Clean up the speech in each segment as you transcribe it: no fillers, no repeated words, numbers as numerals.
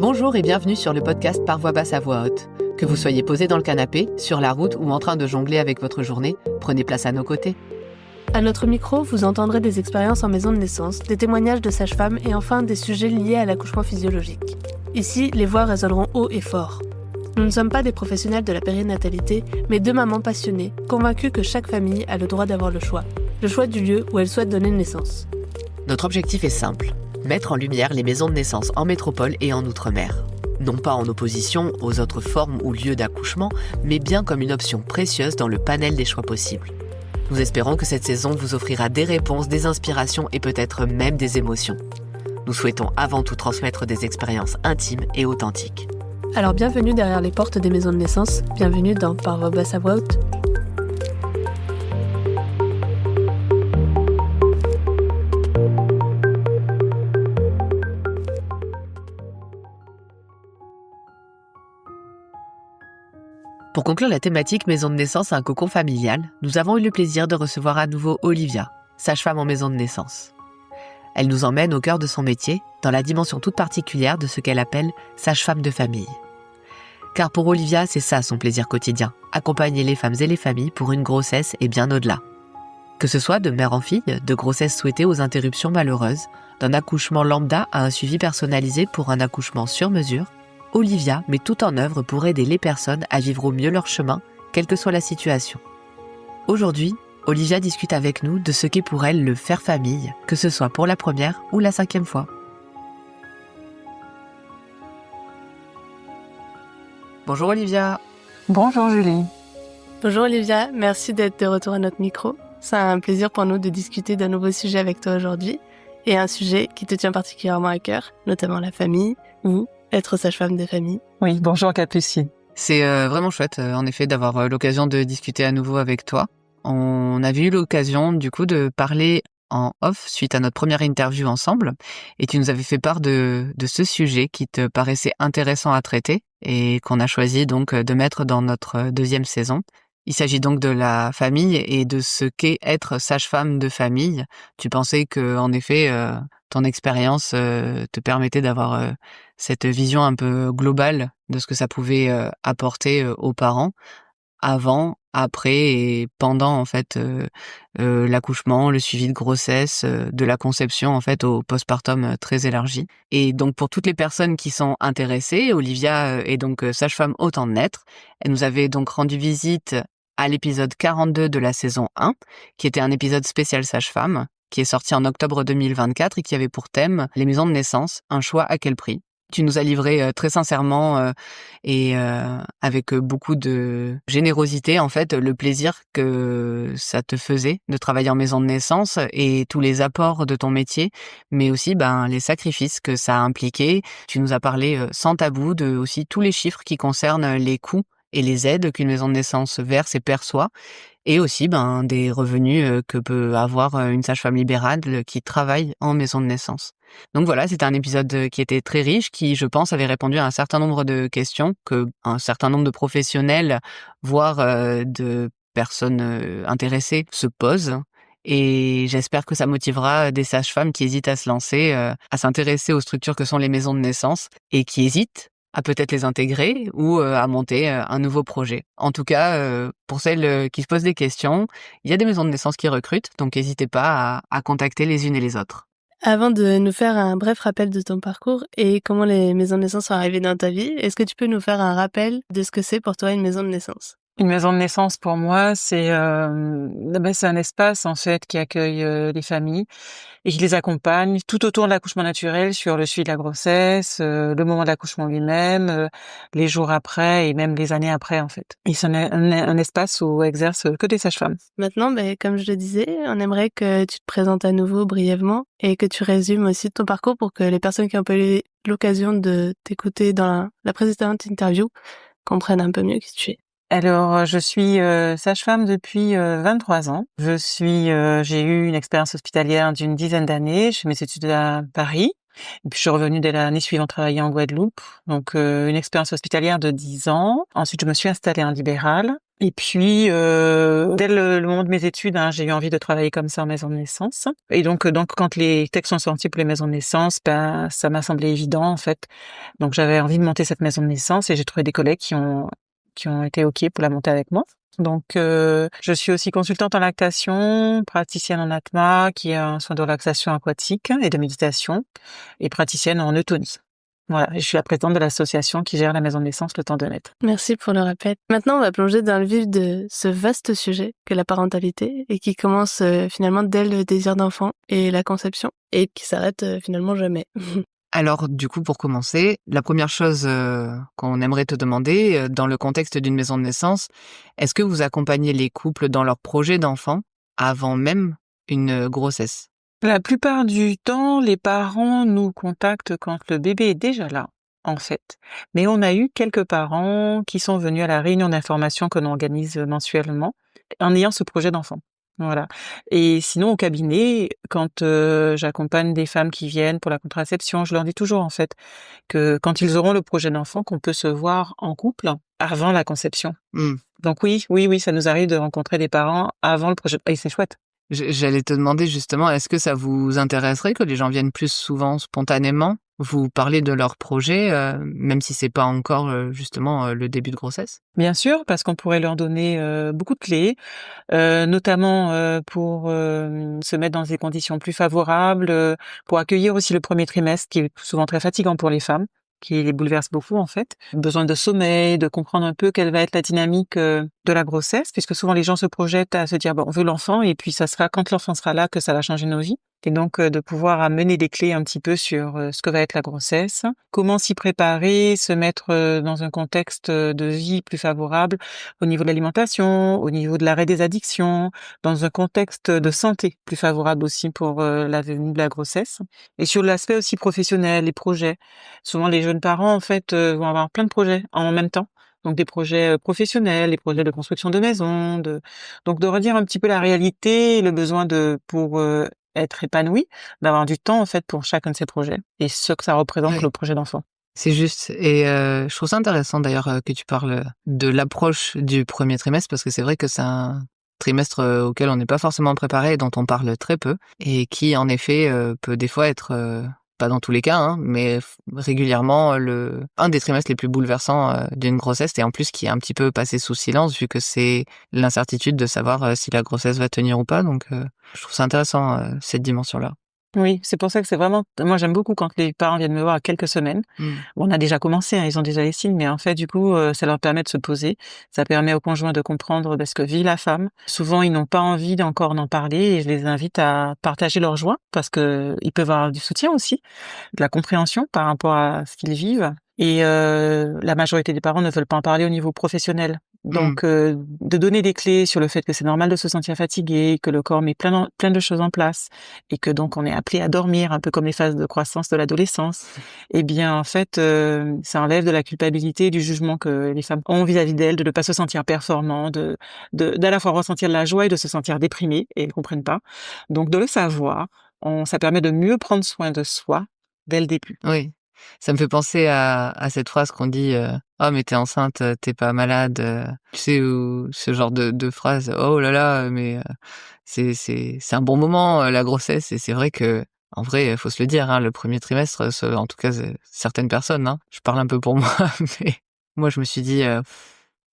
Bonjour et bienvenue sur le podcast Par voix basse à voix haute. Que vous soyez posé dans le canapé, sur la route ou en train de jongler avec votre journée, prenez place à nos côtés. À notre micro, vous entendrez des expériences en maison de naissance, des témoignages de sages-femmes et enfin des sujets liés à l'accouchement physiologique. Ici, les voix résonneront haut et fort. Nous ne sommes pas des professionnels de la périnatalité, mais deux mamans passionnées, convaincues que chaque famille a le droit d'avoir le choix du lieu où elle souhaite donner naissance. Notre objectif est simple, mettre en lumière les maisons de naissance en métropole et en outre-mer. Non pas en opposition aux autres formes ou lieux d'accouchement, mais bien comme une option précieuse dans le panel des choix possibles. Nous espérons que cette saison vous offrira des réponses, des inspirations et peut-être même des émotions. Nous souhaitons avant tout transmettre des expériences intimes et authentiques. Alors bienvenue derrière les portes des maisons de naissance, bienvenue dans Par voix basse à voix haute. Pour conclure la thématique maison de naissance à un cocon familial, nous avons eu le plaisir de recevoir à nouveau Olivia, sage-femme en maison de naissance. Elle nous emmène au cœur de son métier, dans la dimension toute particulière de ce qu'elle appelle sage-femme de famille. Car pour Olivia, c'est ça son plaisir quotidien, accompagner les femmes et les familles pour une grossesse et bien au-delà. Que ce soit de mère en fille, de grossesse souhaitée aux interruptions malheureuses, d'un accouchement lambda à un suivi personnalisé pour un accouchement sur mesure, Olivia met tout en œuvre pour aider les personnes à vivre au mieux leur chemin, quelle que soit la situation. Aujourd'hui, Olivia discute avec nous de ce qu'est pour elle le faire famille, que ce soit pour la première ou la 5e fois. Bonjour Olivia. Bonjour Julie. Bonjour Olivia, merci d'être de retour à notre micro. C'est un plaisir pour nous de discuter d'un nouveau sujet avec toi aujourd'hui, et un sujet qui te tient particulièrement à cœur, notamment la famille, ou être sage-femme de famille. Oui, bonjour Capucine. C'est vraiment chouette, en effet, d'avoir l'occasion de discuter à nouveau avec toi. On avait eu l'occasion, du coup, de parler en off suite à notre première interview ensemble, et tu nous avais fait part de ce sujet qui te paraissait intéressant à traiter et qu'on a choisi donc de mettre dans notre 2e saison. Il s'agit donc de la famille et de ce qu'est être sage-femme de famille. Tu pensais que, en effet, ton expérience te permettait d'avoir cette vision un peu globale de ce que ça pouvait apporter aux parents avant, après et pendant en fait l'accouchement, le suivi de grossesse, de la conception en fait au postpartum très élargi. Et donc pour toutes les personnes qui sont intéressées, Olivia est donc sage-femme au temps de naître. Elle nous avait donc rendu visite à l'épisode 42 de la saison 1, qui était un épisode spécial sage-femme, qui est sorti en octobre 2024 et qui avait pour thème les maisons de naissance, un choix à quel prix. Tu nous as livré très sincèrement et avec beaucoup de générosité en fait le plaisir que ça te faisait de travailler en maison de naissance et tous les apports de ton métier, mais aussi les sacrifices que ça a impliqué. Tu nous as parlé sans tabou de aussi tous les chiffres qui concernent les coûts et les aides qu'une maison de naissance verse et perçoit, et aussi des revenus que peut avoir une sage-femme libérale qui travaille en maison de naissance. Donc voilà, c'était un épisode qui était très riche, qui, je pense, avait répondu à un certain nombre de questions que un certain nombre de professionnels, voire de personnes intéressées, se posent. Et j'espère que ça motivera des sages-femmes qui hésitent à se lancer, à s'intéresser aux structures que sont les maisons de naissance et qui hésitent à peut-être les intégrer ou à monter un nouveau projet. En tout cas, pour celles qui se posent des questions, il y a des maisons de naissance qui recrutent, donc n'hésitez pas à contacter les unes et les autres. Avant de nous faire un bref rappel de ton parcours et comment les maisons de naissance sont arrivées dans ta vie, est-ce que tu peux nous faire un rappel de ce que c'est pour toi une maison de naissance ? Une maison de naissance pour moi, c'est un espace en fait qui accueille les familles et qui les accompagne tout autour de l'accouchement naturel sur le suivi de la grossesse, le moment de l'accouchement lui-même, les jours après et même les années après en fait. Et c'est un espace où exercent que des sages-femmes. Maintenant, comme je le disais, on aimerait que tu te présentes à nouveau brièvement et que tu résumes aussi ton parcours pour que les personnes qui ont pas eu l'occasion de t'écouter dans la précédente interview comprennent un peu mieux qui tu es. Alors, je suis sage-femme depuis 23 ans. J'ai eu une expérience hospitalière d'une 10aine d'années. Je fais mes études à Paris. Et puis, je suis revenue dès l'année suivante travailler en Guadeloupe. Donc, une expérience hospitalière de 10 ans. Ensuite, je me suis installée en libéral. Et puis, dès le moment de mes études, hein, j'ai eu envie de travailler comme ça en maison de naissance. Et donc quand les textes sont sortis pour les maisons de naissance, ben, ça m'a semblé évident, en fait. Donc j'avais envie de monter cette maison de naissance et j'ai trouvé des collègues qui ont été OK pour la monter avec moi. Donc, je suis aussi consultante en lactation, praticienne en ATMA, qui est un soin de relaxation aquatique et de méditation, et praticienne en eutonie. Voilà, et je suis la présidente de l'association qui gère la maison de naissance Le Temps de naître. Merci pour le rappel. Maintenant, on va plonger dans le vif de ce vaste sujet qu'est la parentalité et qui commence finalement dès le désir d'enfant et la conception et qui s'arrête finalement jamais. Alors, du coup, pour commencer, la première chose qu'on aimerait te demander, dans le contexte d'une maison de naissance, est-ce que vous accompagnez les couples dans leur projet d'enfant avant même une grossesse? La plupart du temps, les parents nous contactent quand le bébé est déjà là, en fait. Mais on a eu quelques parents qui sont venus à la réunion d'information que l'on organise mensuellement en ayant ce projet d'enfant. Voilà. Et sinon, au cabinet, quand j'accompagne des femmes qui viennent pour la contraception, je leur dis toujours, en fait, que quand ils auront le projet d'enfant, qu'on peut se voir en couple avant la conception. Mmh. Donc oui, ça nous arrive de rencontrer des parents avant le projet. Et c'est chouette. J'allais te demander justement, est-ce que ça vous intéresserait que les gens viennent plus souvent spontanément vous parler de leur projet, même si c'est pas encore justement le début de grossesse? Bien sûr, parce qu'on pourrait leur donner beaucoup de clés, notamment pour se mettre dans des conditions plus favorables, pour accueillir aussi le premier trimestre qui est souvent très fatigant pour les femmes, qui les bouleverse beaucoup en fait. Besoin de sommeil, de comprendre un peu quelle va être la dynamique de la grossesse, puisque souvent les gens se projettent à se dire bon, on veut l'enfant et puis ça sera quand l'enfant sera là que ça va changer nos vies. Et donc de pouvoir amener des clés un petit peu sur ce que va être la grossesse, comment s'y préparer, se mettre dans un contexte de vie plus favorable au niveau de l'alimentation, au niveau de l'arrêt des addictions, dans un contexte de santé plus favorable aussi pour la venue de la grossesse. Et sur l'aspect aussi professionnel, les projets. Souvent les jeunes parents en fait vont avoir plein de projets en même temps. Donc des projets professionnels, les projets de construction de maisons, donc de redire un petit peu la réalité, et le besoin pour être épanoui, d'avoir du temps en fait pour chacun de ces projets et ce que ça représente pour Ouais. le projet d'enfant. C'est juste. Et je trouve ça intéressant d'ailleurs que tu parles de l'approche du premier trimestre, parce que c'est vrai que c'est un trimestre auquel on n'est pas forcément préparé et dont on parle très peu, et qui en effet peut des fois être, pas dans tous les cas, hein, mais régulièrement un des trimestres les plus bouleversants d'une grossesse, et en plus qui est un petit peu passé sous silence vu que c'est l'incertitude de savoir si la grossesse va tenir ou pas. Donc je trouve ça intéressant cette dimension-là. Oui, c'est pour ça que c'est vraiment moi j'aime beaucoup quand les parents viennent me voir à quelques semaines. Mmh. Bon, on a déjà commencé, hein, ils ont déjà les signes, mais en fait, du coup, ça leur permet de se poser. Ça permet au conjoint de comprendre ce que vit la femme. Souvent, ils n'ont pas envie encore d'en parler et je les invite à partager leur joie parce que ils peuvent avoir du soutien aussi, de la compréhension par rapport à ce qu'ils vivent. Et la majorité des parents ne veulent pas en parler au niveau professionnel. Mmh. Donc, de donner des clés sur le fait que c'est normal de se sentir fatigué, que le corps met plein de choses en place et que donc on est appelé à dormir, un peu comme les phases de croissance de l'adolescence. Eh bien, en fait, ça enlève de la culpabilité, du jugement que les femmes ont vis-à-vis d'elles, de ne pas se sentir performant, d'à la fois ressentir de la joie et de se sentir déprimées et elles comprennent pas. Donc, de le savoir, ça permet de mieux prendre soin de soi dès le début. Oui, ça me fait penser à cette phrase qu'on dit, «Oh mais t'es enceinte, tu pas malade», tu sais? Ou ce genre de phrase. «Oh là là, mais c'est un bon moment, la grossesse», et c'est vrai qu'en vrai, faut se le dire, hein, le premier trimestre, en tout cas, certaines personnes, hein, je parle un peu pour moi, mais moi je me suis dit,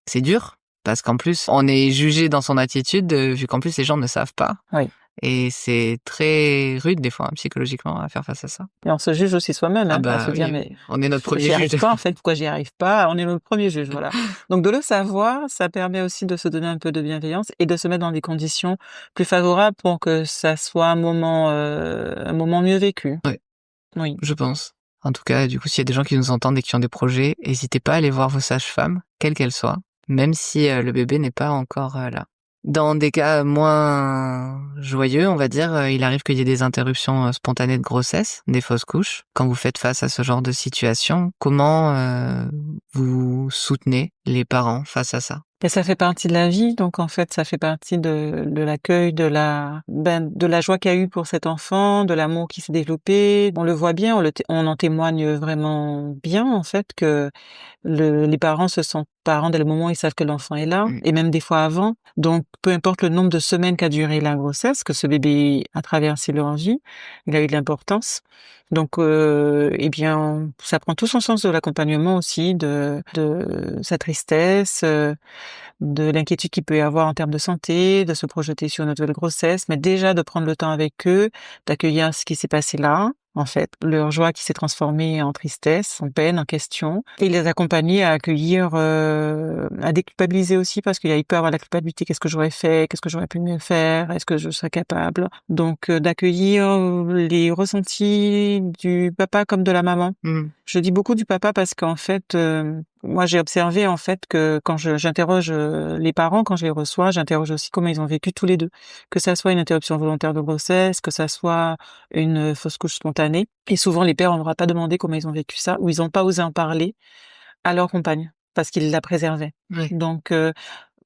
«C'est dur», parce qu'en plus on est jugé dans son attitude, vu qu'en plus les gens ne savent pas, Oui. et c'est très rude des fois, hein, psychologiquement, à faire face à ça. Et on se juge aussi soi-même, Ah hein, à se bah dire: oui, «Mais on est notre premier j'y arrive juge. pas en fait, pourquoi j'y arrive pas?» On est le premier juge, voilà. Donc de le savoir, ça permet aussi de se donner un peu de bienveillance et de se mettre dans des conditions plus favorables pour que ça soit un moment mieux vécu. Ouais, Oui. je pense. En tout cas, du coup, s'il y a des gens qui nous entendent et qui ont des projets, hésitez pas à aller voir vos sages-femmes, quelles qu'elles soient, même si le bébé n'est pas encore là. Dans des cas moins joyeux, on va dire, il arrive qu'il y ait des interruptions spontanées de grossesse, des fausses couches. Quand vous faites face à ce genre de situation, comment vous soutenez les parents face à ça? Et ça fait partie de la vie, donc en fait, ça fait partie de l'accueil, de la joie qu'il y a eu pour cet enfant, de l'amour qui s'est développé. On le voit bien, on en témoigne vraiment bien en fait que les parents se sentent parents, dès le moment où ils savent que l'enfant est là, Mmh. et même des fois avant. Donc, peu importe le nombre de semaines qu'a duré la grossesse, que ce bébé a traversé leur vie, il a eu de l'importance. Donc, eh bien, ça prend tout son sens de l'accompagnement aussi, de sa tristesse, de l'inquiétude qu'il peut y avoir en termes de santé, de se projeter sur une nouvelle grossesse, mais déjà de prendre le temps avec eux, d'accueillir ce qui s'est passé là, en fait, leur joie qui s'est transformée en tristesse, en peine, en question, et les accompagner à accueillir, à déculpabiliser aussi parce qu'il peut avoir la culpabilité. Qu'est-ce que j'aurais fait? Qu'est-ce que j'aurais pu mieux faire? Est-ce que je serais capable? Donc, d'accueillir les ressentis du papa comme de la maman. Mmh. Je dis beaucoup du papa parce qu'en fait, moi j'ai observé en fait que quand j'interroge les parents, quand je les reçois, j'interroge aussi comment ils ont vécu tous les deux. Que ça soit une interruption volontaire de grossesse, que ça soit une fausse couche spontanée. Et souvent les pères, on leur a pas demandé comment ils ont vécu ça, ou ils ont pas osé en parler à leur compagne parce qu'ils la préservaient. Oui. Donc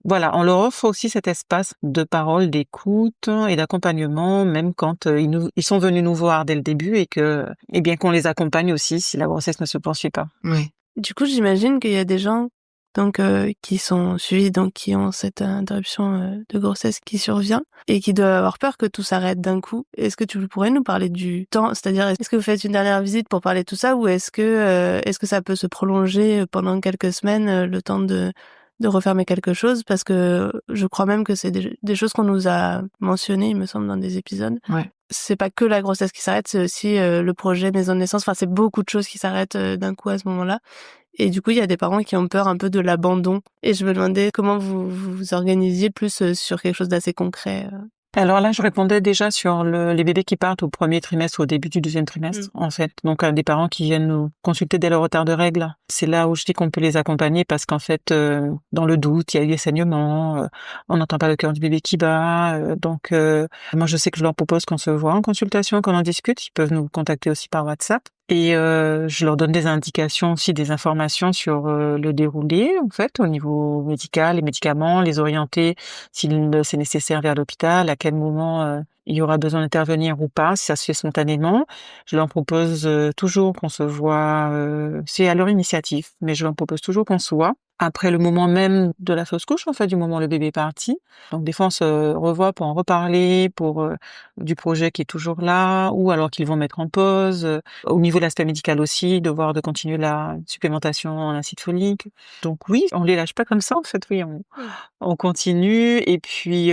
voilà, on leur offre aussi cet espace de parole, d'écoute et d'accompagnement, même quand ils sont venus nous voir dès le début et bien qu'on les accompagne aussi si la grossesse ne se poursuit pas. Oui. Du coup, j'imagine qu'il y a des gens donc qui sont suivis, donc qui ont cette interruption de grossesse qui survient et qui doivent avoir peur que tout s'arrête d'un coup. Est-ce que tu pourrais nous parler du temps? C'est-à-dire, est-ce que vous faites une dernière visite pour parler de tout ça, ou est-ce que ça peut se prolonger pendant quelques semaines, le temps de refermer quelque chose? Parce que je crois même que c'est des choses qu'on nous a mentionnées, il me semble, dans des épisodes. Ouais. C'est pas que la grossesse qui s'arrête, c'est aussi le projet maison de naissance. Enfin, c'est beaucoup de choses qui s'arrêtent d'un coup à ce moment-là. Et du coup, il y a des parents qui ont peur un peu de l'abandon. Et je me demandais comment vous vous organisiez plus sur quelque chose d'assez concret. Alors là, je répondais déjà sur les bébés qui partent au premier trimestre, au début du deuxième trimestre, en fait. Donc, des parents qui viennent nous consulter dès le retard de règles. C'est là où je dis qu'on peut les accompagner parce qu'en fait, dans le doute, il y a eu des saignements, on n'entend pas le cœur du bébé qui bat. Donc, moi, je sais que je leur propose qu'on se voit en consultation, qu'on en discute. Ils peuvent nous contacter aussi par WhatsApp. Et je leur donne des indications aussi, des informations sur le déroulé, en fait, au niveau médical, les médicaments, les orienter s'il c'est nécessaire vers l'hôpital, à quel moment il y aura besoin d'intervenir ou pas, si ça se fait spontanément. Je leur propose toujours qu'on se voit, c'est à leur initiative, mais je leur propose toujours qu'on se voit après le moment même de la fausse couche, en fait, du moment où le bébé est parti. Donc des fois, on se revoit pour en reparler, pour du projet qui est toujours là, ou alors qu'ils vont mettre en pause. Au niveau de l'aspect médical aussi, devoir de continuer la supplémentation en acide folique. Donc oui, on les lâche pas comme ça, en fait, oui, on continue. Et puis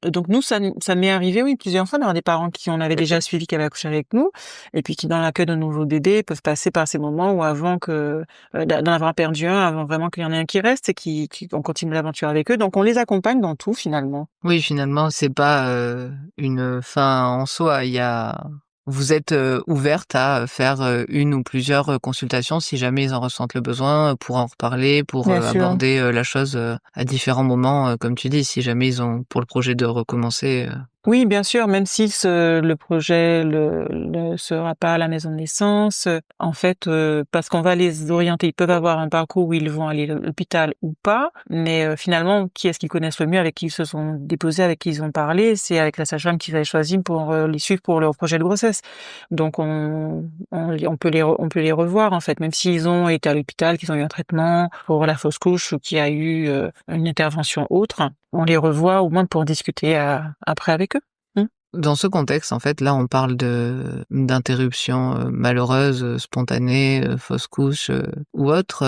donc nous, ça m'est arrivé, oui, plusieurs fois d'avoir des parents qui on avait déjà suivi, qui avaient accouché avec nous, et puis qui dans l'accueil de nouveaux bébés peuvent passer par ces moments où avant que d'en avoir perdu un, avant vraiment qu'il y en ait un qui reste et on continue l'aventure avec eux. Donc on les accompagne dans tout finalement. Oui, finalement, c'est pas une fin en soi. Vous êtes ouverte à faire une ou plusieurs consultations si jamais ils en ressentent le besoin, pour en reparler, pour Bien sûr. aborder la chose à différents moments, comme tu dis, si jamais ils ont pour le projet de recommencer. Oui, bien sûr, même si le projet ne sera pas à la maison de naissance, en fait, parce qu'on va les orienter. Ils peuvent avoir un parcours où ils vont aller à l'hôpital ou pas, mais finalement, qui est-ce qu'ils connaissent le mieux, avec qui ils se sont déposés, avec qui ils ont parlé? C'est avec la sage-femme qu'ils avaient choisi pour les suivre pour leur projet de grossesse. Donc, on peut les revoir, en fait, même s'ils ont été à l'hôpital, qu'ils ont eu un traitement pour la fausse couche ou qu'il y a eu une intervention autre. On les revoit au moins pour discuter après avec eux. Dans ce contexte, en fait, là, on parle d'interruption malheureuse, spontanée, fausse couche ou autre.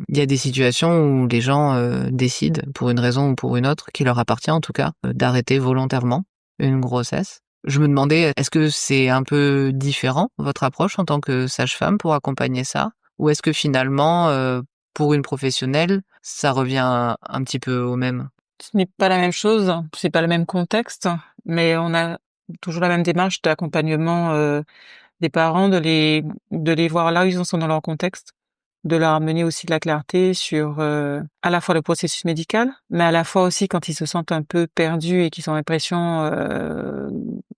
Il y a des situations où les gens décident, pour une raison ou pour une autre, qui leur appartient en tout cas, d'arrêter volontairement une grossesse. Je me demandais, est-ce que c'est un peu différent, votre approche en tant que sage-femme pour accompagner ça? Ou est-ce que finalement, pour une professionnelle, ça revient un petit peu au même? Ce n'est pas la même chose, c'est pas le même contexte, mais on a toujours la même démarche d'accompagnement des parents, de les voir là où ils en sont dans leur contexte, de leur amener aussi de la clarté sur à la fois le processus médical, mais à la fois aussi quand ils se sentent un peu perdus et qu'ils ont l'impression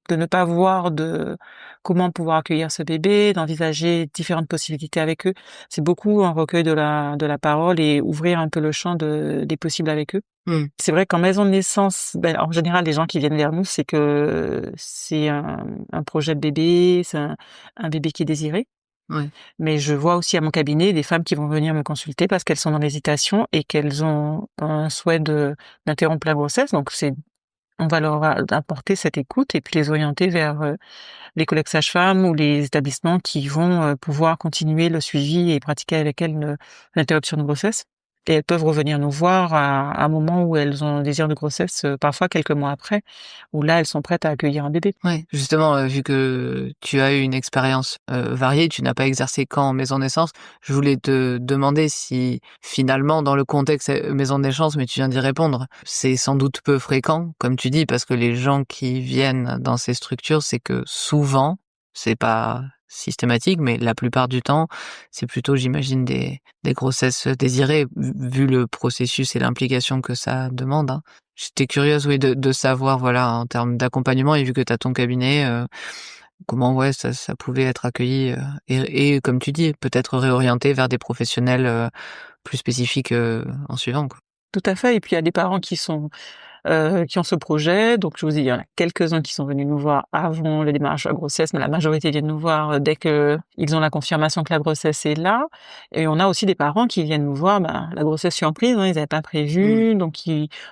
de ne pas voir de comment pouvoir accueillir ce bébé, d'envisager différentes possibilités avec eux. C'est beaucoup un recueil de la parole et ouvrir un peu le champ des possibles avec eux. Mmh. C'est vrai qu'en maison de naissance, en général, les gens qui viennent vers nous, c'est que c'est un projet de bébé, c'est un bébé qui est désiré. Ouais. Mais je vois aussi à mon cabinet des femmes qui vont venir me consulter parce qu'elles sont dans l'hésitation et qu'elles ont un souhait d'interrompre la grossesse. Donc on va leur apporter cette écoute et puis les orienter vers les collègues sages-femmes ou les établissements qui vont pouvoir continuer le suivi et pratiquer avec elles l'interruption de grossesse. Et elles peuvent revenir nous voir à un moment où elles ont un désir de grossesse, parfois quelques mois après, où là elles sont prêtes à accueillir un bébé. Ouais, justement, vu que tu as eu une expérience, variée, tu n'as pas exercé qu'en maison de naissance. Je voulais te demander si finalement dans le contexte, maison de naissance, mais tu viens d'y répondre, c'est sans doute peu fréquent, comme tu dis, parce que les gens qui viennent dans ces structures, c'est que souvent, c'est pas systématique, mais la plupart du temps, c'est plutôt, j'imagine, des grossesses désirées, vu le processus et l'implication que ça demande, hein. J'étais curieuse, oui, de savoir, voilà, en termes d'accompagnement et vu que tu as ton cabinet, comment, ouais, ça pouvait être accueilli, et comme tu dis, peut-être réorienté vers des professionnels, plus spécifiques, en suivant, quoi. Tout à fait et puis il y a des parents qui ont ce projet. Donc je vous dis, il y en a quelques-uns qui sont venus nous voir avant le démarrage de la grossesse, mais la majorité viennent nous voir dès qu'ils ont la confirmation que la grossesse est là. Et on a aussi des parents qui viennent nous voir, la grossesse surprise, hein, ils n'avaient pas Mmh. prévu, donc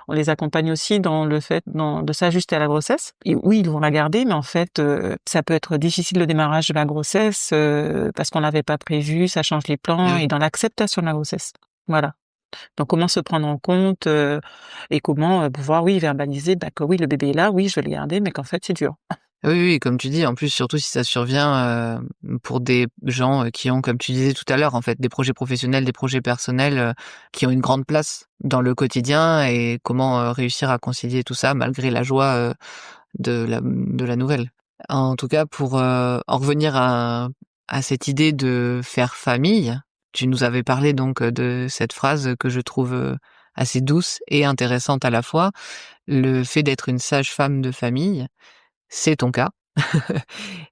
on les accompagne aussi dans le fait de s'ajuster à la grossesse. Et oui, ils vont la garder, mais en fait, ça peut être difficile le démarrage de la grossesse parce qu'on l'avait pas prévu, ça change les Eh plans et oui. dans l'acceptation de la grossesse. Voilà. Donc comment se prendre en compte, et comment, pouvoir, oui, verbaliser, que oui, le bébé est là, oui, je vais le garder, mais qu'en fait, c'est dur. Oui, oui, comme tu dis, en plus, surtout si ça survient, pour des gens, qui ont, comme tu disais tout à l'heure, en fait, des projets professionnels, des projets personnels, qui ont une grande place dans le quotidien et comment, réussir à concilier tout ça malgré la joie, de la nouvelle. En tout cas, pour, en revenir à cette idée de faire famille, tu nous avais parlé donc, de cette phrase que je trouve, assez douce et intéressante à la fois. Le fait d'être une sage-femme de famille, c'est ton cas.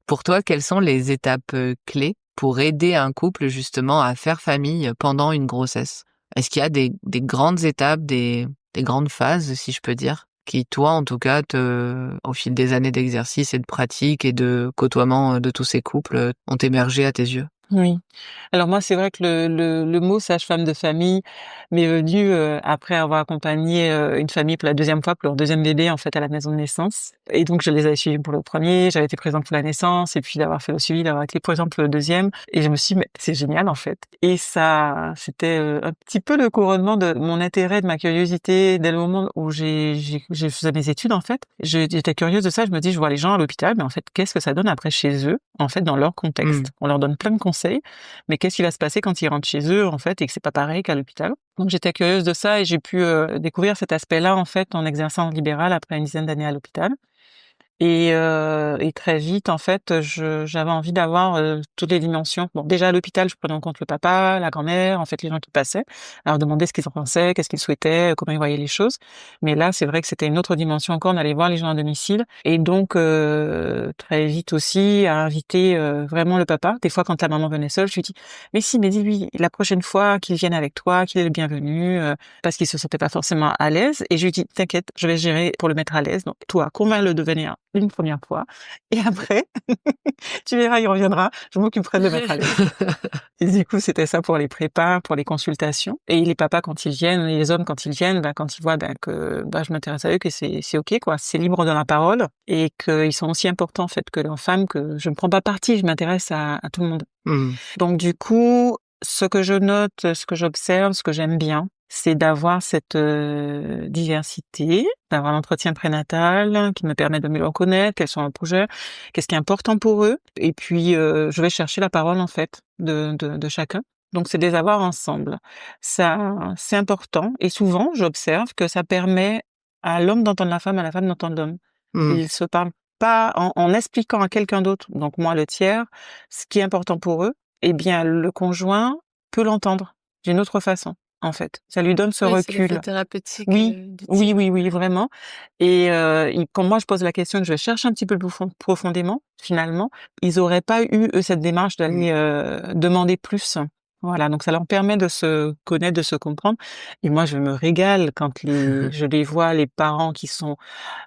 Pour toi, quelles sont les étapes, clés pour aider un couple justement à faire famille pendant une grossesse? Est-ce qu'il y a des grandes étapes, des grandes phases, si je peux dire, qui toi, en tout cas, au fil des années d'exercice et de pratique et de côtoiement, de tous ces couples, ont émergé à tes yeux? Oui. Alors moi, c'est vrai que le mot sage-femme de famille m'est venu, après avoir accompagné, une famille pour la deuxième fois, pour leur deuxième bébé, en fait, à la maison de naissance et donc je les avais suivis pour le premier, j'avais été présente pour la naissance et puis d'avoir fait le suivi, d'avoir été présente pour le deuxième et je me suis dit: «Mais c'est génial, en fait» et ça c'était, un petit peu le couronnement de mon intérêt, de ma curiosité dès le moment où j'ai faisais mes études, en fait. J'étais curieuse de ça, je me dis: «Je vois les gens à l'hôpital, mais en fait, qu'est-ce que ça donne après chez eux, en fait, dans leur Mmh. contexte?» On leur donne plein de conseils, mais qu'est-ce qui va se passer quand ils rentrent chez eux, en fait, et que c'est pas pareil qu'à l'hôpital? Donc j'étais curieuse de ça et j'ai pu, découvrir cet aspect-là, en fait, en exerçant en libéral après une dizaine d'années à l'hôpital. Et très vite, en fait, j'avais envie d'avoir, toutes les dimensions. Bon, déjà à l'hôpital, je prenais en compte le papa, la grand-mère, en fait, les gens qui passaient, à leur demander ce qu'ils en pensaient, qu'est-ce qu'ils souhaitaient, comment ils voyaient les choses. Mais là, c'est vrai que c'était une autre dimension encore, on allait voir les gens à domicile et donc très vite aussi à inviter, vraiment le papa. Des fois, quand la maman venait seule, je lui dis: «Mais si, mais dis-lui la prochaine fois qu'il vienne avec toi, qu'il est le bienvenu», parce qu'il se sentait pas forcément à l'aise et je lui dis: «T'inquiète, je vais gérer pour le mettre à l'aise, donc toi, convainc-le de venir une première fois et après, tu verras, il reviendra, je m'occuperai de le mettre à l'aise». Et du coup, c'était ça pour les prépas, pour les consultations et les papas quand ils viennent, les hommes quand ils viennent, quand ils voient, que, je m'intéresse à eux, que c'est OK quoi, c'est libre dans la parole et qu'ils sont aussi importants en fait que leurs femmes, que je ne prends pas parti, je m'intéresse à tout le monde. Mmh. Donc du coup, ce que je note, ce que j'observe, ce que j'aime bien, c'est d'avoir cette, diversité, d'avoir l'entretien prénatal qui me permet de mieux leur connaître, quels sont leurs projets, qu'est-ce qui est important pour eux et puis, je vais chercher la parole en fait de chacun. Donc c'est de les avoir ensemble. Ça, c'est important et souvent j'observe que ça permet à l'homme d'entendre la femme, à la femme d'entendre l'homme. Mmh. Ils se parlent pas en expliquant à quelqu'un d'autre, donc moi le tiers, ce qui est important pour eux, eh bien le conjoint peut l'entendre d'une autre façon, en fait. Ça lui donne ce Oui, c'est l'effet recul. thérapeutique Oui, du oui, tiers. oui, oui, vraiment et quand moi je pose la question, que je cherche un petit peu plus profondément, finalement, ils auraient pas eu, eux, cette démarche Mmh. d'aller, demander plus. Voilà, donc ça leur permet de se connaître, de se comprendre et moi je me régale quand je les vois, les parents qui sont,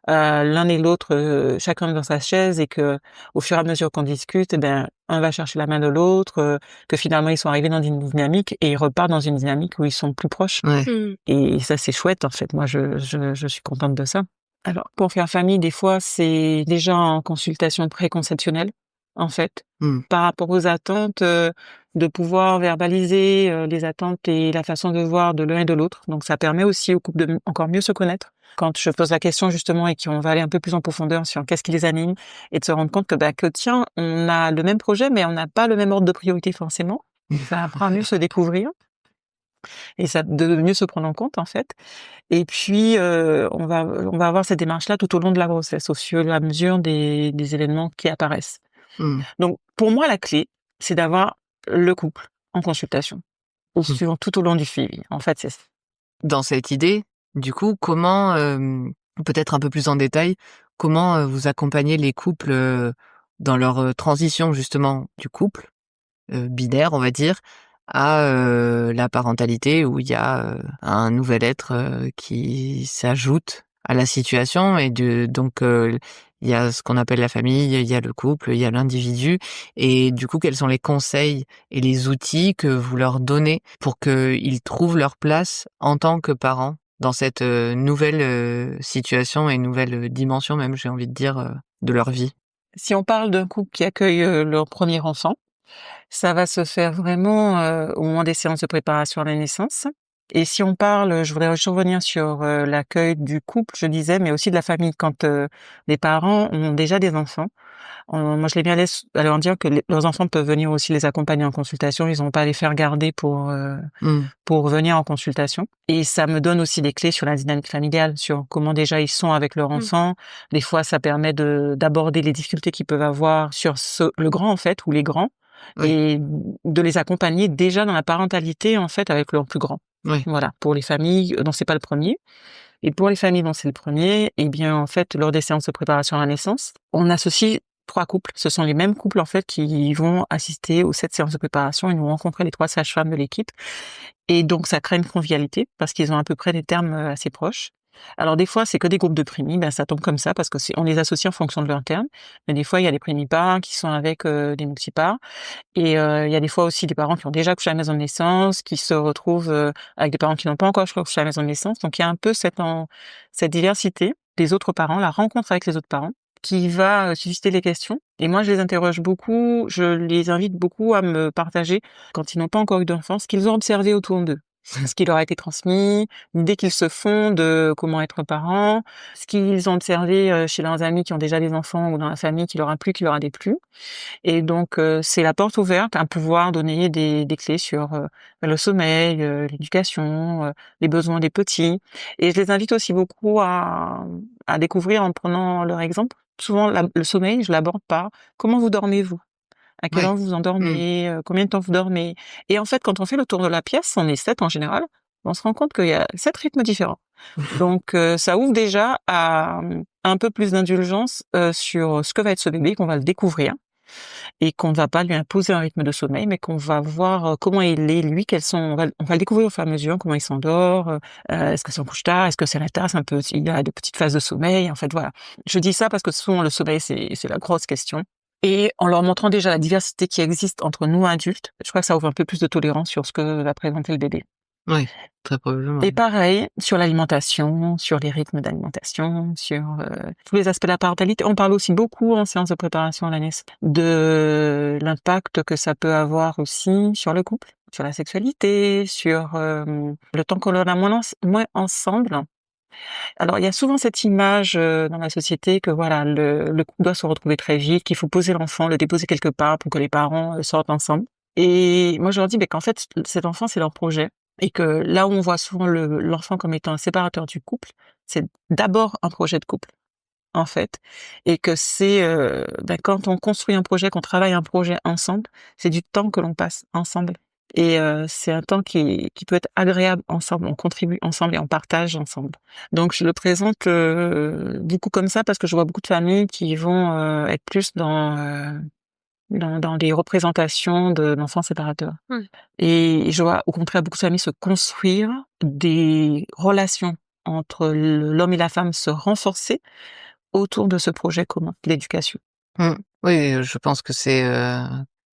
l'un et l'autre, chacun dans sa chaise et que au fur et à mesure qu'on discute et ben, un va chercher la main de l'autre, que finalement ils sont arrivés dans une dynamique et ils repartent dans une dynamique où ils sont plus proches Ouais. Mmh. et ça c'est chouette en fait. Moi je suis contente de ça. Alors pour faire famille, des fois, c'est déjà en consultation préconceptionnelle, en fait, Mmh. par rapport aux attentes, de pouvoir verbaliser, les attentes et la façon de voir de l'un et de l'autre. Donc ça permet aussi au couple de encore mieux se connaître. Quand je pose la question justement et qu'on va aller un peu plus en profondeur sur qu'est-ce qui les anime et de se rendre compte que, bah, que tiens, on a le même projet, mais on n'a pas le même ordre de priorité forcément. Ça apprend à mieux se découvrir et ça de mieux se prendre en compte, en fait. Et puis, on va avoir cette démarche-là tout au long de la grossesse, au fur et à mesure des événements qui apparaissent. Mmh. Donc pour moi, la clé, c'est d'avoir le couple en consultation, Mmh. tout au long du suivi. En fait, c'est ça. Dans cette idée, du coup, comment, peut-être un peu plus en détail, comment, vous accompagnez les couples, dans leur, transition justement du couple, binaire on va dire, à, la parentalité où il y a, un nouvel être, qui s'ajoute à la situation et donc, il y a ce qu'on appelle la famille, il y a le couple, il y a l'individu et du coup, quels sont les conseils et les outils que vous leur donnez pour qu'ils trouvent leur place en tant que parents dans cette, nouvelle, situation et nouvelle, dimension même, j'ai envie de dire, de leur vie? Si on parle d'un couple qui accueille, leur premier enfant, ça va se faire vraiment, au moment des séances de préparation à la naissance. Et si on parle, je voudrais juste revenir sur, l'accueil du couple, je disais, mais aussi de la famille quand, les parents ont déjà des enfants. Moi, je les bien laisse à leur dire que leurs enfants peuvent venir aussi les accompagner en consultation. Ils n'ont pas à les faire garder Mmh. pour venir en consultation. Et ça me donne aussi des clés sur la dynamique familiale, sur comment déjà ils sont avec leur Mmh. enfant. Des fois, ça permet d'aborder les difficultés qu'ils peuvent avoir sur le grand, en fait, ou les grands, Oui, et de les accompagner déjà dans la parentalité, en fait, avec leur plus grand. oui. Voilà. Pour les familles dont c'est pas le premier. Et pour les familles dont c'est le premier, eh bien, en fait, lors des séances de préparation à la naissance, on associe 3 couples. Ce sont les mêmes couples, en fait, qui vont assister aux 7 séances de préparation. Ils vont rencontrer les 3 sages-femmes de l'équipe. Et donc, ça crée une convivialité parce qu'ils ont à peu près des termes, assez proches. Alors, des fois, c'est que des groupes de prémis, ben, ça tombe comme ça parce que on les associe en fonction de leurs termes. Mais des fois, il y a des prémipares qui sont avec, des multipares. Et il y a des fois aussi des parents qui ont déjà couché à la maison de naissance, qui se retrouvent, avec des parents qui n'ont pas encore couché à la maison de naissance. Donc il y a un peu cette diversité des autres parents, la rencontre avec les autres parents, qui va, susciter les questions. Et moi, je les interroge beaucoup, je les invite beaucoup à me partager, quand ils n'ont pas encore eu d'enfant, ce qu'ils ont observé autour d'eux. Ce qui leur a été transmis, l'idée qu'ils se font de comment être parent, ce qu'ils ont observé, chez leurs amis qui ont déjà des enfants ou dans la famille qui leur a plu, qui leur a déplu. Et donc, c'est la porte ouverte à pouvoir donner des clés sur, le sommeil, l'éducation, les besoins des petits. Et je les invite aussi beaucoup à découvrir en prenant leur exemple. Souvent le sommeil, je l'aborde par: «Comment vous dormez-vous? À quelle Ouais. heure vous Mmh. endormez? Combien de temps vous dormez?» Et en fait, quand on fait le tour de la pièce, on est 7 en général, on se rend compte qu'il y a 7 rythmes différents. Donc, ça ouvre déjà à, un peu plus d'indulgence, sur ce que va être ce bébé, qu'on va le découvrir et qu'on ne va pas lui imposer un rythme de sommeil, mais qu'on va voir, comment il est lui, on va le découvrir au fur et à mesure, comment il s'endort, est-ce que c'est en couche-tard? Est-ce que c'est la tasse un peu? Il a des petites phases de sommeil, en fait, voilà. Je dis ça parce que souvent le sommeil, c'est la grosse question et en leur montrant déjà la diversité qui existe entre nous adultes, je crois que ça ouvre un peu plus de tolérance sur ce que va présenter le bébé. Oui, très probablement. Et pareil, sur l'alimentation, sur les rythmes d'alimentation, sur, tous les aspects de la parentalité. On parle aussi beaucoup en séance de préparation à la naissance de l'impact que ça peut avoir aussi sur le couple, sur la sexualité, sur, le temps qu'on en a moins ensemble. Alors il y a souvent cette image, dans la société que voilà, le couple doit se retrouver très vite, qu'il faut poser l'enfant, le déposer quelque part pour que les parents, sortent ensemble. Et moi je leur dis, beh, qu'en fait cet enfant c'est leur projet et que là où on voit souvent l'enfant comme étant un séparateur du couple, c'est d'abord un projet de couple, en fait. Et que c'est, bah, quand on construit un projet, qu'on travaille un projet ensemble, c'est du temps que l'on passe ensemble et c'est un temps qui peut être agréable ensemble. On contribue ensemble et on partage ensemble. Donc je le présente, beaucoup comme ça parce que je vois beaucoup de familles qui vont, être plus dans les représentations de l'enfant séparateur. Mmh. Et je vois au contraire beaucoup de familles se construire des relations entre l'homme et la femme se renforcer autour de ce projet commun, l'éducation. Mmh. Oui, je pense que c'est,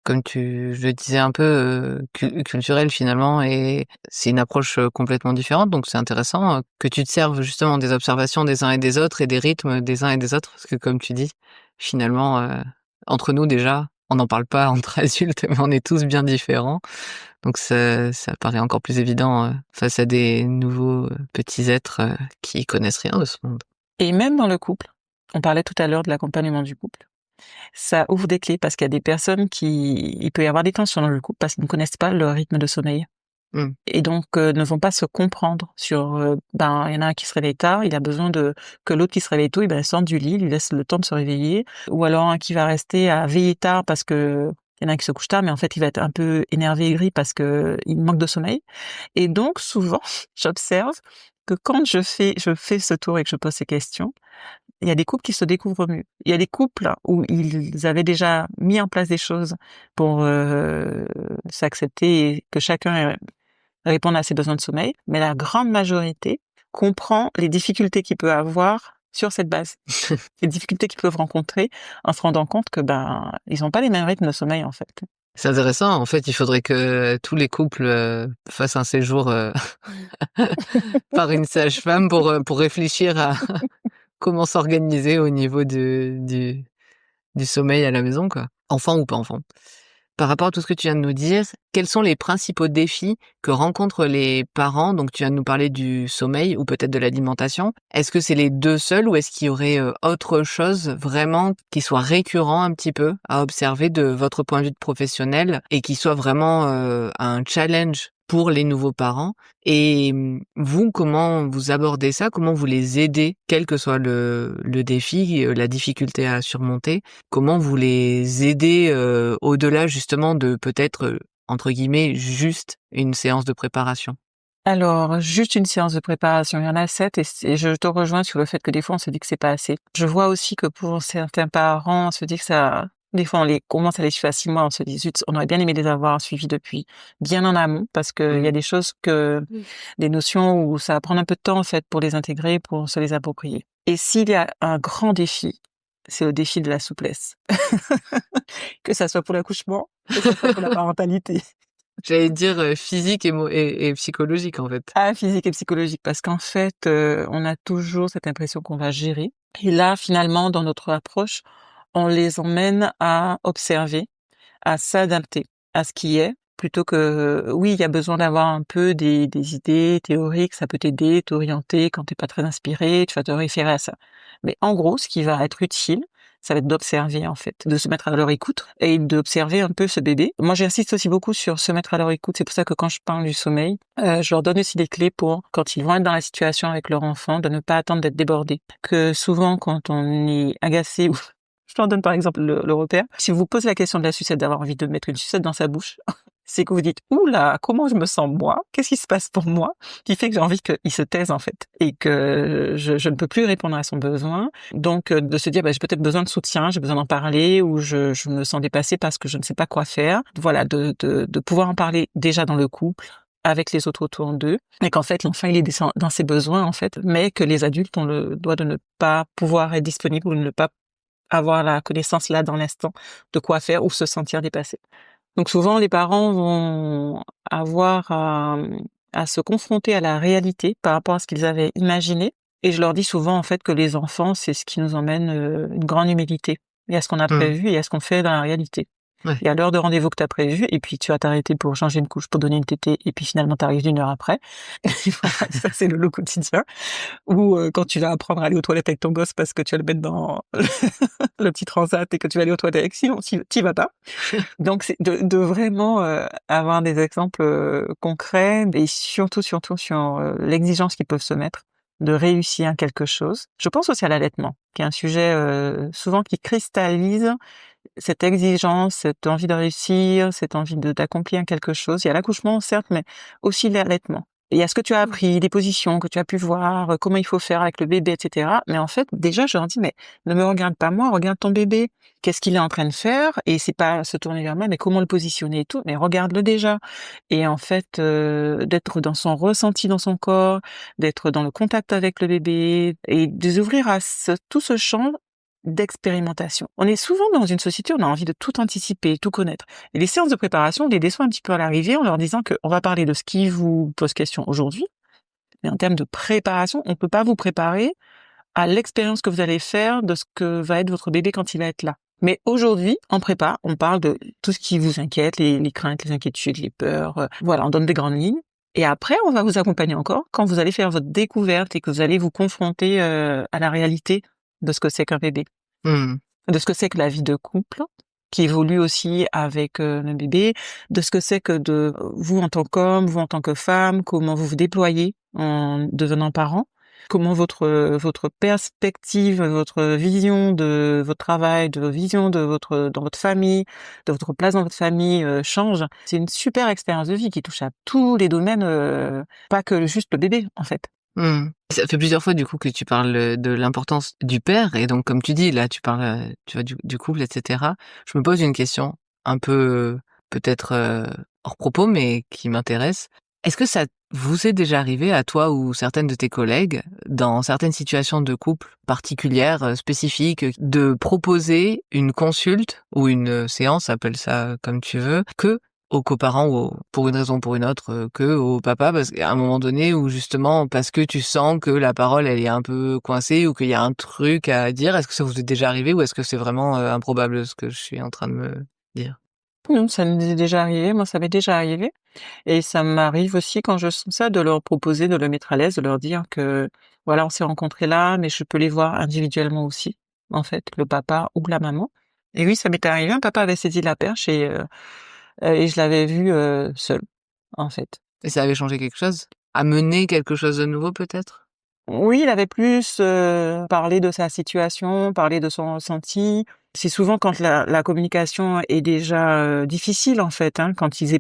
comme tu je le disais un peu, culturel finalement et c'est une approche, complètement différente donc c'est intéressant, que tu te serves justement des observations des uns et des autres et des rythmes des uns et des autres parce que comme tu dis, finalement, entre nous déjà, on n'en parle pas entre adultes mais on est tous bien différents donc ça paraît encore plus évident, face à des nouveaux, petits êtres, qui connaissent rien de ce monde. Et même dans le couple, on parlait tout à l'heure de l'accompagnement du couple. Ça ouvre des clés parce qu'il y a des personnes il peut y avoir des tensions dans le couple parce qu'ils ne connaissent pas leur rythme de sommeil. Mmh. Et donc, ne vont pas se comprendre sur, il y en a un qui se réveille tard, il a besoin que l'autre qui se réveille tôt, sorte du lit, lui laisse le temps de se réveiller. Ou alors un qui va rester à veiller tard parce que il y en a un qui se couche tard, mais en fait, il va être un peu énervé et gris parce que il manque de sommeil. Et donc souvent, j'observe que quand je fais ce tour et que je pose ces questions, il y a des couples qui se découvrent mieux. Il y a des couples où ils avaient déjà mis en place des choses pour, s'accepter et que chacun réponde à ses besoins de sommeil, mais la grande majorité comprend les difficultés qu'il peut avoir sur cette base. Les difficultés qu'ils peuvent rencontrer en se rendant compte que, ils ont pas les mêmes rythmes de sommeil, en fait. C'est intéressant, en fait, il faudrait que tous les couples, fassent un séjour, par une sage-femme pour réfléchir à comment s'organiser au niveau du sommeil à la maison, quoi. Enfant ou pas enfant. Par rapport à tout ce que tu viens de nous dire, quels sont les principaux défis que rencontrent les parents? Donc tu viens de nous parler du sommeil ou peut-être de l'alimentation. Est-ce que c'est les 2 seuls ou est-ce qu'il y aurait, autre chose vraiment qui soit récurrent un petit peu à observer de votre point de vue de professionnel et qui soit vraiment, un challenge pour les nouveaux parents? Et vous, comment vous abordez ça? Comment vous les aidez, quel que soit le défi, la difficulté à surmonter? Comment vous les aidez, au-delà justement de peut-être, entre guillemets, «juste» une séance de préparation? Alors, juste une séance de préparation, il y en a 7 et je te rejoins sur le fait que des fois on se dit que c'est pas assez. Je vois aussi que pour certains parents, on se dit que ça des fois on les commence à les suivre à 6 mois, on se dit: «Zut, on aurait bien aimé les avoir suivis depuis bien en amont», parce qu'il y a Mmh. des choses des notions où ça va prendre un peu de temps en fait pour les intégrer, pour se les approprier. Et s'il y a un grand défi, c'est le défi de la souplesse. Que ça soit pour l'accouchement, que ça soit pour la parentalité. J'allais dire, physique et psychologique, en fait. Ah, physique et psychologique, parce qu'en fait, on a toujours cette impression qu'on va gérer. Et là, finalement, dans notre approche, on les emmène à observer, à s'adapter à ce qui est, plutôt que oui, il y a besoin d'avoir un peu des idées théoriques, ça peut t'aider, t'orienter quand t'es pas très inspiré, tu vas te référer à ça. Mais en gros, ce qui va être utile, ça va être d'observer en fait, de se mettre à leur écoute et d'observer un peu ce bébé. Moi, j'insiste aussi beaucoup sur se mettre à leur écoute. C'est pour ça que quand je parle du sommeil, je leur donne aussi des clés pour, quand ils vont être dans la situation avec leur enfant, de ne pas attendre d'être débordés. Que souvent, quand on est agacé ou je leur donne par exemple le repère. Si vous vous posez la question de la sucette, d'avoir envie de mettre une sucette dans sa bouche, c'est que vous dites: «Ouh là, comment je me sens moi? Qu'est-ce qui se passe pour moi?» qui fait que j'ai envie qu'il se taise en fait et que je ne peux plus répondre à son besoin. Donc de se dire: «J'ai peut-être besoin de soutien, j'ai besoin d'en parler» ou je me sens dépassée parce que je ne sais pas quoi faire». Voilà, de pouvoir en parler déjà dans le couple, avec les autres autour d'eux et qu'en fait l'enfant il est dans ses besoins en fait, mais que les adultes ont le droit de ne pas pouvoir être disponibles ou de ne pas avoir la connaissance là dans l'instant de quoi faire ou se sentir dépassé. Donc souvent les parents vont avoir à se confronter à la réalité par rapport à ce qu'ils avaient imaginé et je leur dis souvent en fait que les enfants, c'est ce qui nous emmène, une grande humilité. Il y a ce qu'on a Mmh. prévu et il y a ce qu'on fait dans la réalité. Ouais. Il y a l'heure de rendez-vous que tu as prévue et puis tu vas t'arrêter pour changer une couche, pour donner une tétée et puis finalement tu arrives 1 heure après. Et voilà, ça c'est le lot quotidien. Ou, quand tu vas apprendre à aller aux toilettes avec ton gosse parce que tu vas le mettre dans le petit transat et que tu vas aller aux toilettes avec, sinon tu y vas pas. Donc c'est de vraiment, avoir des exemples, concrets et surtout sur, l'exigence qu'ils peuvent se mettre de réussir quelque chose. Je pense aussi à l'allaitement, qui est un sujet, souvent qui cristallise cette exigence, cette envie de réussir, cette envie d'accomplir quelque chose. Il y a l'accouchement certes, mais aussi l'allaitement. Et est-ce que tu as appris des positions que tu as pu voir, comment il faut faire avec le bébé, etc. Mais en fait, déjà, je leur dis, mais ne me regarde pas moi, regarde ton bébé. Qu'est-ce qu'il est en train de faire? Et c'est pas se tourner vers moi, mais comment le positionner et tout. Mais regarde-le déjà. Et en fait, d'être dans son ressenti dans son corps, d'être dans le contact avec le bébé et de les ouvrir à tout ce champ d'expérimentation. On est souvent dans une société où on a envie de tout anticiper, tout connaître. Et les séances de préparation, on les déçoit un petit peu à l'arrivée en leur disant qu'on va parler de ce qui vous pose question aujourd'hui. Mais en termes de préparation, on peut pas vous préparer à l'expérience que vous allez faire de ce que va être votre bébé quand il va être là. Mais aujourd'hui, en prépa, on parle de tout ce qui vous inquiète, les craintes, les inquiétudes, les peurs. Voilà, on donne des grandes lignes. Et après, on va vous accompagner encore quand vous allez faire votre découverte et que vous allez vous confronter à la réalité de ce que c'est qu'un bébé, Mmh. de ce que c'est que la vie de couple, qui évolue aussi avec le bébé, de ce que c'est que de vous en tant qu'homme, vous en tant que femme, comment vous vous déployez en devenant parent, comment votre perspective, votre vision de votre travail, de vision de votre dans votre famille, de votre place dans votre famille change. C'est une super expérience de vie qui touche à tous les domaines, pas que juste le bébé en fait. Mmh. Ça fait plusieurs fois du coup que tu parles de l'importance du père et donc comme tu dis là tu parles tu vois du couple etc. Je me pose une question un peu peut-être hors propos mais qui m'intéresse. Est-ce que ça vous est déjà arrivé à toi ou certaines de tes collègues dans certaines situations de couple particulières spécifiques de proposer une consulte ou une séance appelle ça comme tu veux que aux coparents ou pour une raison ou pour une autre que au papa parce qu'à un moment donné où justement parce que tu sens que la parole elle est un peu coincée ou qu'il y a un truc à dire, est-ce que ça vous est déjà arrivé ou est-ce que c'est vraiment improbable ce que je suis en train de me dire? Non, ça nous est déjà arrivé, moi ça m'est déjà arrivé et ça m'arrive aussi quand je sens ça de leur proposer de le mettre à l'aise, de leur dire que voilà, on s'est rencontrés là, mais je peux les voir individuellement aussi, en fait, le papa ou la maman. Et oui, ça m'est arrivé, un papa avait saisi la perche et je l'avais vu seul, en fait. Et ça avait changé quelque chose? Amené quelque chose de nouveau peut-être? Oui, il avait plus parlé de sa situation, parlé de son ressenti. C'est souvent quand la communication est déjà difficile en fait, hein, quand ils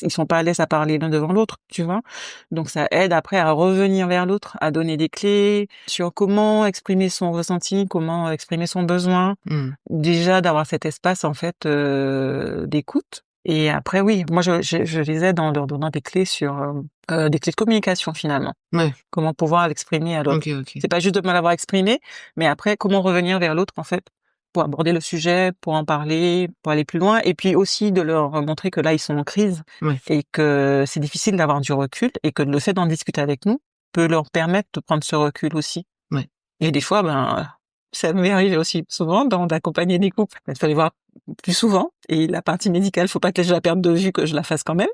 sont pas à l'aise à parler l'un devant l'autre, tu vois. Donc ça aide après à revenir vers l'autre, à donner des clés sur comment exprimer son ressenti, comment exprimer son besoin. Mmh. Déjà d'avoir cet espace en fait d'écoute. Et après oui, moi je les aide en leur donnant des clés sur des clés de communication finalement. Ouais. Comment pouvoir l'exprimer à l'autre. OK. C'est pas juste de me l'avoir exprimé, mais après comment revenir vers l'autre en fait, pour aborder le sujet, pour en parler, pour aller plus loin et puis aussi de leur montrer que là ils sont en crise Ouais. et que c'est difficile d'avoir du recul et que le fait d'en discuter avec nous peut leur permettre de prendre ce recul aussi. Ouais. Et des fois, ça m'est arrivé aussi souvent d'accompagner des couples. Il fallait voir plus souvent et la partie médicale, faut pas que je la perde de vue, que je la fasse quand même.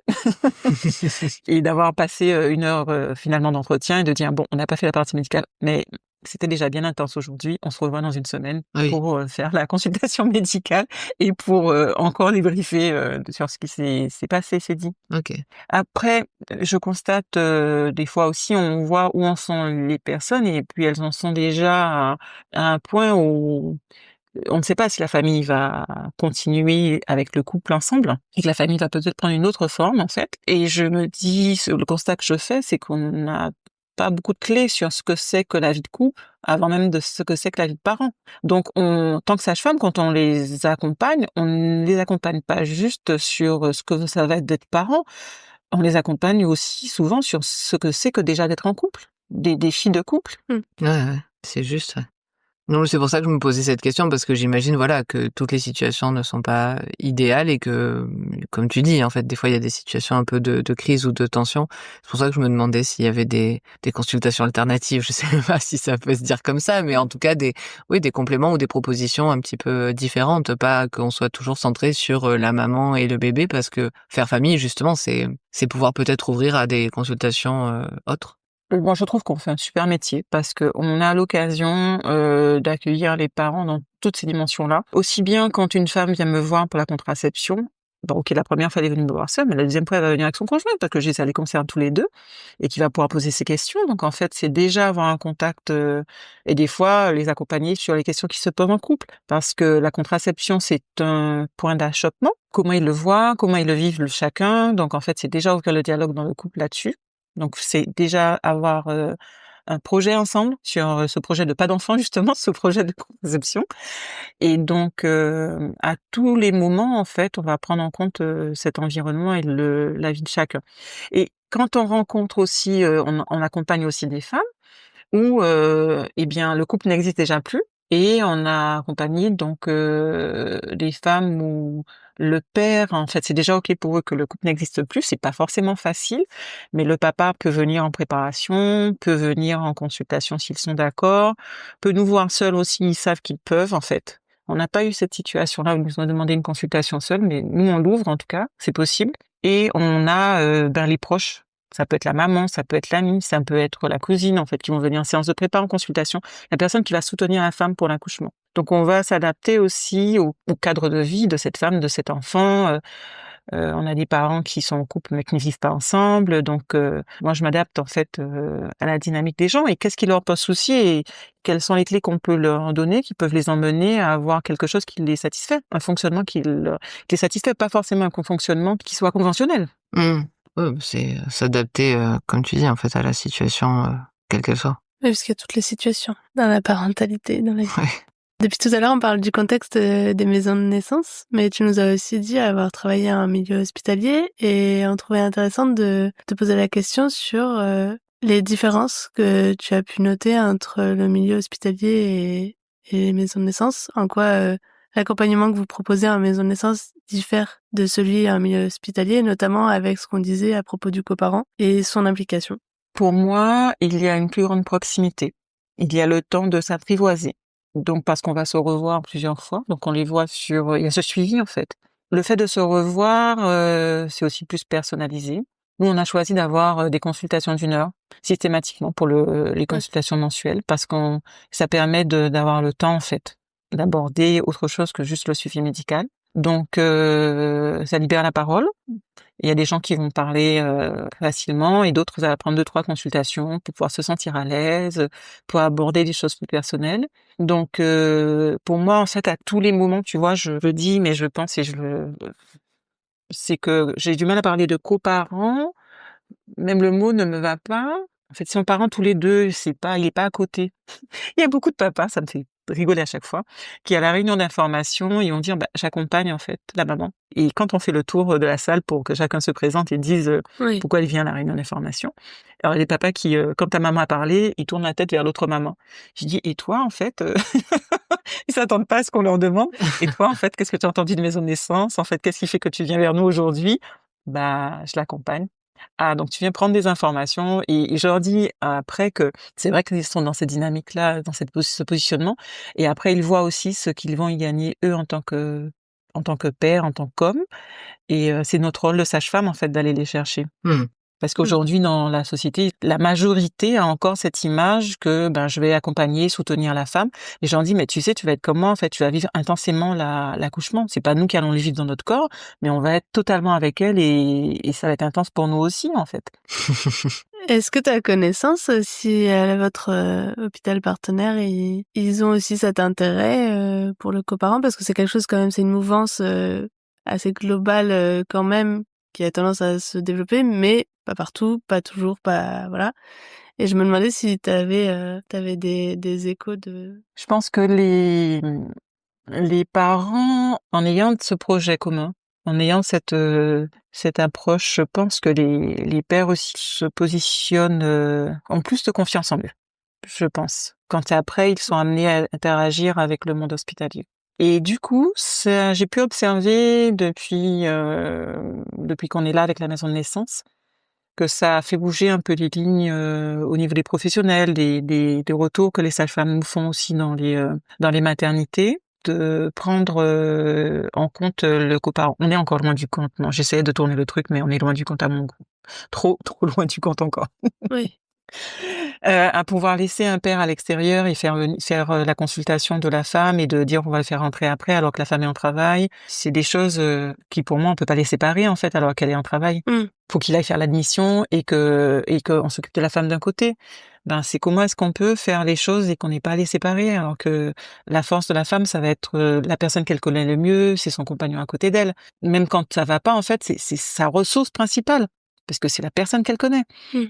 Et d'avoir passé 1 heure finalement d'entretien et de dire: «Bon, on n'a pas fait la partie médicale, mais c'était déjà bien intense aujourd'hui. On se revoit dans 1 semaine Oui. pour faire la consultation médicale et pour encore débriefer sur ce qui s'est passé, s'est dit». OK. Après, je constate des fois aussi, on voit où en sont les personnes et puis elles en sont déjà à un point où on ne sait pas si la famille va continuer avec le couple ensemble et que la famille va peut-être prendre une autre forme, en fait. Et je me dis, le constat que je fais, c'est qu'on n'a pas beaucoup de clés sur ce que c'est que la vie de couple avant même de ce que c'est que la vie de parent. Donc, tant que sage-femme, quand on ne les accompagne pas juste sur ce que ça va être d'être parent, on les accompagne aussi souvent sur ce que c'est que déjà d'être en couple, des défis de couple. Ouais, c'est juste, ouais. Non, c'est pour ça que je me posais cette question parce que j'imagine, voilà, que toutes les situations ne sont pas idéales et que, comme tu dis, en fait, des fois, il y a des situations un peu de crise ou de tension. C'est pour ça que je me demandais s'il y avait des consultations alternatives. Je sais pas si ça peut se dire comme ça, mais en tout cas, des compléments ou des propositions un petit peu différentes. Pas qu'on soit toujours centré sur la maman et le bébé parce que faire famille, justement, c'est pouvoir peut-être ouvrir à des consultations autres. Moi, je trouve qu'on fait un super métier parce qu'on a l'occasion d'accueillir les parents dans toutes ces dimensions-là. Aussi bien quand une femme vient me voir pour la contraception, bon, ok, la première fois elle est venue me voir seule, mais la deuxième fois elle va venir avec son conjoint parce que ça les concerne tous les deux et qui va pouvoir poser ses questions. Donc en fait, c'est déjà avoir un contact et des fois les accompagner sur les questions qui se posent en couple parce que la contraception c'est un point d'achoppement. Comment ils le voient, comment ils le vivent chacun. Donc en fait, c'est déjà ouvrir le dialogue dans le couple là-dessus. Donc c'est déjà avoir un projet ensemble sur ce projet de pas d'enfant justement, ce projet de conception. Et donc à tous les moments en fait, on va prendre en compte cet environnement et la vie de chacun. Et quand on rencontre aussi, on accompagne aussi des femmes où eh bien le couple n'existe déjà plus et on a accompagné donc des femmes où le père en fait, c'est déjà OK pour eux que le couple n'existe plus, c'est pas forcément facile, mais le papa peut venir en préparation, peut venir en consultation s'ils sont d'accord, peut nous voir seuls aussi, ils savent qu'ils peuvent en fait. On n'a pas eu cette situation-là où ils nous ont demandé une consultation seule, mais nous on l'ouvre en tout cas, c'est possible et on a les proches. Ça peut être la maman, ça peut être l'amie, ça peut être la cousine, en fait, qui vont venir en séance de prépa, en consultation. La personne qui va soutenir la femme pour l'accouchement. Donc, on va s'adapter aussi au cadre de vie de cette femme, de cet enfant. On a des parents qui sont en couple mais qui ne vivent pas ensemble. Donc, moi, je m'adapte, en fait, à la dynamique des gens et qu'est-ce qui leur pose souci et quelles sont les clés qu'on peut leur donner, qui peuvent les emmener à avoir quelque chose qui les satisfait, un fonctionnement qui les satisfait, pas forcément un fonctionnement qui soit conventionnel. Mmh. Ouais, c'est s'adapter, comme tu dis, en fait, à la situation, quelle qu'elle soit. Oui, parce qu'il y a toutes les situations dans la parentalité, dans la vie. Ouais. Depuis tout à l'heure, on parle du contexte des maisons de naissance, mais tu nous as aussi dit avoir travaillé en milieu hospitalier et on trouvait intéressant de te poser la question sur les différences que tu as pu noter entre le milieu hospitalier et les maisons de naissance. En quoi l'accompagnement que vous proposez en maison de naissance diffère de celui en milieu hospitalier, notamment avec ce qu'on disait à propos du coparent et son implication. Pour moi, il y a une plus grande proximité. Il y a le temps de s'apprivoiser. Donc, parce qu'on va se revoir plusieurs fois. Donc, on les voit il y a ce suivi, en fait. Le fait de se revoir, c'est aussi plus personnalisé. Nous, on a choisi d'avoir des consultations d'1 heure, systématiquement, pour les consultations mensuelles, parce ça permet d'avoir le temps, en fait, d'aborder autre chose que juste le suivi médical. Donc, ça libère la parole. Il y a des gens qui vont parler facilement et d'autres, ça va prendre 2-3 consultations pour pouvoir se sentir à l'aise, pour aborder des choses plus personnelles. Donc, pour moi, en fait, à tous les moments, tu vois, je le dis, mais je pense c'est que j'ai du mal à parler de coparents. Même le mot ne me va pas. En fait, si on parent tous les deux, il est pas à côté. Il y a beaucoup de papas, ça me fait rigoler à chaque fois, qui à la réunion d'information, ils vont dire, j'accompagne en fait la maman. Et quand on fait le tour de la salle pour que chacun se présente et dise Oui. pourquoi il vient à la réunion d'information, alors il y a des papas qui, quand ta maman a parlé, ils tournent la tête vers l'autre maman. Je dis, et toi en fait, ils s'attendent pas à ce qu'on leur demande. Et toi en fait, qu'est-ce que tu as entendu de maison de naissance? En fait, qu'est-ce qui fait que tu viens vers nous aujourd'hui? Je l'accompagne. Ah, donc tu viens prendre des informations et je leur dis après que c'est vrai qu'ils sont dans cette dynamique-là, dans ce positionnement et après ils voient aussi ce qu'ils vont y gagner eux en tant que père, en tant qu'homme et c'est notre rôle de sage-femme en fait d'aller les chercher. Mmh. Parce qu'aujourd'hui dans la société, la majorité a encore cette image que je vais accompagner, soutenir la femme et j'en dis mais tu sais tu vas être comme moi en fait, tu vas vivre intensément l'accouchement. C'est pas nous qui allons le vivre dans notre corps, mais on va être totalement avec elle et ça va être intense pour nous aussi en fait. Est-ce que tu as connaissance si à votre hôpital partenaire, ils ont aussi cet intérêt pour le coparent? Parce que c'est quelque chose quand même, c'est une mouvance assez globale quand même, qui a tendance à se développer, mais pas partout, pas toujours, pas voilà. Et je me demandais si t'avais des échos de... Je pense que les parents, en ayant ce projet commun, en ayant cette approche, je pense que les pères aussi se positionnent, ont plus de confiance en eux, je pense. Quand après, ils sont amenés à interagir avec le monde hospitalier. Et du coup, j'ai pu observer depuis qu'on est là avec la maison de naissance, que ça a fait bouger un peu les lignes au niveau des professionnels, des retours que les sages-femmes nous font aussi dans les maternités, de prendre en compte le coparent. On est encore loin du compte. Non, j'essayais de tourner le truc, mais on est loin du compte à mon goût. Trop loin du compte encore. Oui. À pouvoir laisser un père à l'extérieur et faire la consultation de la femme et de dire on va le faire rentrer après alors que la femme est en travail, c'est des choses qui pour moi on peut pas les séparer en fait alors qu'elle est en travail. Faut qu'il aille faire l'admission et qu'on s'occupe de la femme d'un côté. C'est comment est-ce qu'on peut faire les choses et qu'on n'est pas les séparer alors que la force de la femme ça va être la personne qu'elle connaît le mieux, c'est son compagnon à côté d'elle. Même quand ça va pas en fait, c'est sa ressource principale. parce que c'est la personne qu'elle connaît.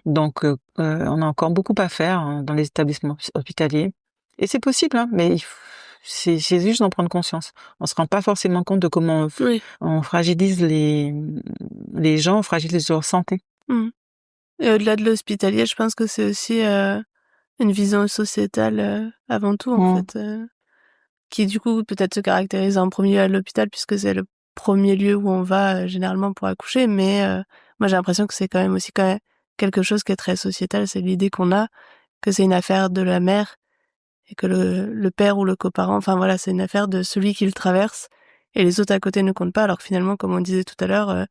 Donc, on a encore beaucoup à faire hein, dans les établissements hospitaliers. Et c'est possible, hein, mais c'est juste d'en prendre conscience. On se rend pas forcément compte de comment on fragilise les gens, on fragilise leur santé. Et au-delà de l'hospitalier, je pense que c'est aussi une vision sociétale avant tout, en fait, qui du coup peut-être se caractérise en premier lieu à l'hôpital, puisque c'est le premier lieu où on va généralement pour accoucher, mais moi j'ai l'impression que c'est quand même aussi quelque chose qui est très sociétal, c'est l'idée qu'on a que c'est une affaire de la mère et que le père ou le coparent, enfin voilà, c'est une affaire de celui qui le traverse et les autres à côté ne comptent pas, alors que finalement, comme on disait tout à l'heure,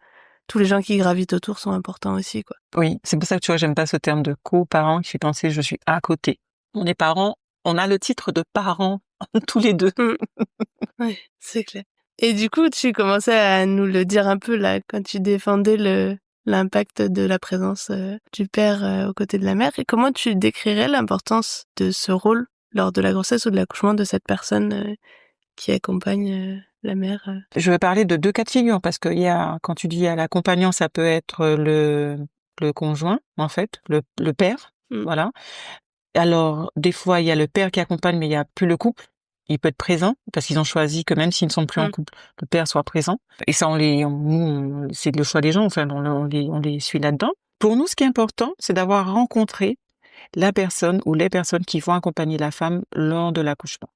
tous les gens qui gravitent autour sont importants aussi, quoi. Oui, c'est pour ça que tu vois, j'aime pas ce terme de coparent qui fait penser je suis à côté. On est parents, on a le titre de parents tous les deux. Oui, c'est clair. Et du coup, tu commençais à nous le dire un peu là, quand tu défendais l'impact de la présence du père aux côtés de la mère. Et comment tu décrirais l'importance de ce rôle lors de la grossesse ou de l'accouchement de cette personne qui accompagne la mère Je vais parler de deux cas de figure parce que quand tu dis à l'accompagnant, ça peut être le conjoint, en fait, le père, voilà. Alors, des fois, il y a le père qui accompagne, mais il y a plus le couple. Il peut être présent parce qu'ils ont choisi que même s'ils ne sont plus en couple, le père soit présent. Et ça, c'est le choix des gens. Enfin, on les suit là-dedans. Pour nous, ce qui est important, c'est d'avoir rencontré la personne ou les personnes qui vont accompagner la femme lors de l'accouchement.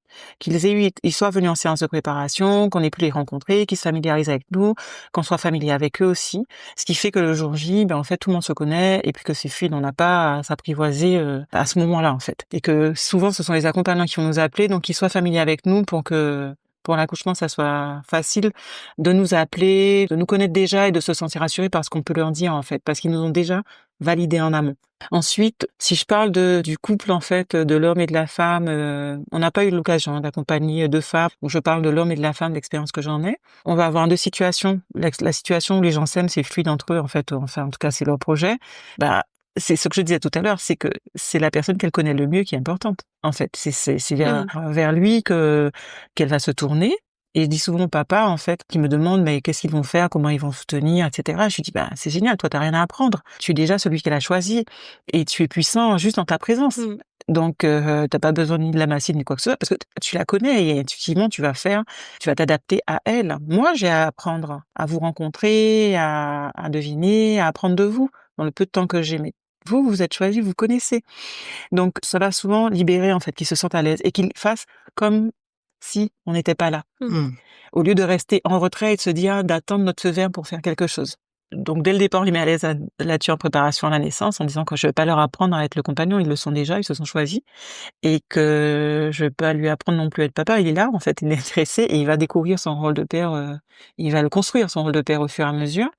Ils soient venus en séance de préparation, qu'on ait pu les rencontrer, qu'ils se familiarisent avec nous, qu'on soit familier avec eux aussi. Ce qui fait que le jour J, en fait, tout le monde se connaît et puis que c'est fluide, on n'a pas à s'apprivoiser à ce moment-là, en fait. Et que souvent, ce sont les accompagnants qui vont nous appeler, donc qu'ils soient familiers avec nous pour l'accouchement, ça soit facile de nous appeler, de nous connaître déjà et de se sentir rassurés par ce qu'on peut leur dire, en fait, parce qu'ils nous ont déjà validé en amont. Ensuite, si je parle du couple, en fait, de l'homme et de la femme, on n'a pas eu l'occasion d'accompagner deux femmes. Donc, je parle de l'homme et de la femme, l'expérience que j'en ai. On va avoir deux situations. La situation où les gens s'aiment, c'est fluide entre eux, en fait. Enfin, en tout cas, c'est leur projet. C'est ce que je disais tout à l'heure, c'est que c'est la personne qu'elle connaît le mieux qui est importante. En fait, c'est vers lui qu'elle va se tourner. Et je dis souvent au papa, en fait, qui me demande, mais qu'est-ce qu'ils vont faire, comment ils vont soutenir, etc. Je lui dis, c'est génial, toi, t'as rien à apprendre. Tu es déjà celui qu'elle a choisi et tu es puissant juste en ta présence. Donc, t'as pas besoin ni de la massine ni quoi que ce soit parce que tu la connais et intuitivement, tu vas t'adapter à elle. Moi, j'ai à apprendre à vous rencontrer, à deviner, à apprendre de vous dans le peu de temps que j'ai. Mais vous êtes choisi, vous connaissez. Donc, ça va souvent libérer, en fait, qu'ils se sentent à l'aise et qu'ils fassent comme si on n'était pas là. Au lieu de rester en retrait et de se dire d'attendre notre feu vert pour faire quelque chose. Donc, dès le départ, on les met à l'aise là-dessus en préparation à la naissance, en disant que je vais pas leur apprendre à être le compagnon, ils le sont déjà, ils se sont choisis, et que je vais pas lui apprendre non plus à être papa, il est là, en fait, il est intéressé, et il va découvrir son rôle de père, il va le construire, son rôle de père au fur et à mesure,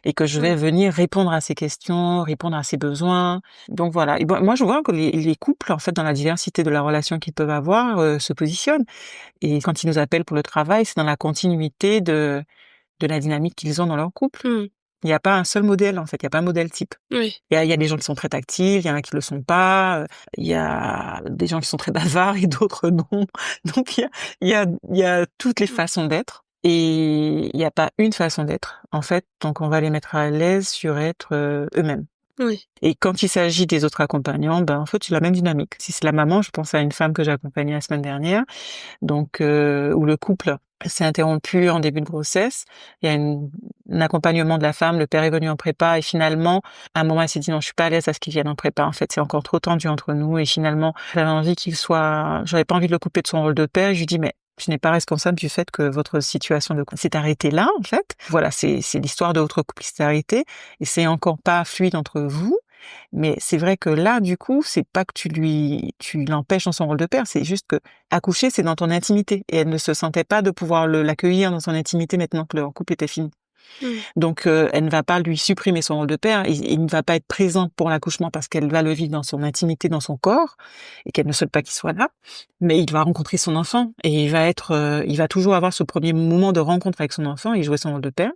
et que je vais venir répondre à ses questions, répondre à ses besoins. Donc voilà. Et moi, je vois que les couples, en fait, dans la diversité de la relation qu'ils peuvent avoir, se positionnent. Et quand ils nous appellent pour le travail, c'est dans la continuité de la dynamique qu'ils ont dans leur couple. Il n'y a pas un seul modèle, en fait. Il n'y a pas un modèle type. Oui. Il y a des gens qui sont très tactiles, il y en a qui le sont pas. Il y a des gens qui sont très bavards et d'autres non. Donc, il y a toutes les façons d'être. Et il n'y a pas une façon d'être, en fait. Donc, on va les mettre à l'aise sur être eux-mêmes. Oui. Et quand il s'agit des autres accompagnants, en fait, c'est la même dynamique. Si c'est la maman, je pense à une femme que j'ai accompagnée la semaine dernière, donc où le couple s'est interrompu en début de grossesse. Il y a un accompagnement de la femme, le père est venu en prépa et finalement, à un moment, elle s'est dit non, je suis pas à l'aise à ce qu'il vienne en prépa. En fait, c'est encore trop tendu entre nous et finalement, j'avais pas envie de le couper de son rôle de père. Et je lui dis mais tu n'es pas responsable du fait que votre situation de couple s'est arrêtée là, en fait. Voilà, c'est l'histoire de votre couple qui s'est arrêtée et c'est encore pas fluide entre vous. Mais c'est vrai que là, du coup, c'est pas que tu l'empêches dans son rôle de père, c'est juste que accoucher, c'est dans ton intimité. Et elle ne se sentait pas de pouvoir l'accueillir dans son intimité maintenant que leur couple était fini. Donc, elle ne va pas lui supprimer son rôle de père, il ne va pas être présente pour l'accouchement parce qu'elle va le vivre dans son intimité, dans son corps, et qu'elle ne souhaite pas qu'il soit là. Mais il va rencontrer son enfant et il va toujours avoir ce premier moment de rencontre avec son enfant et jouer son rôle de père.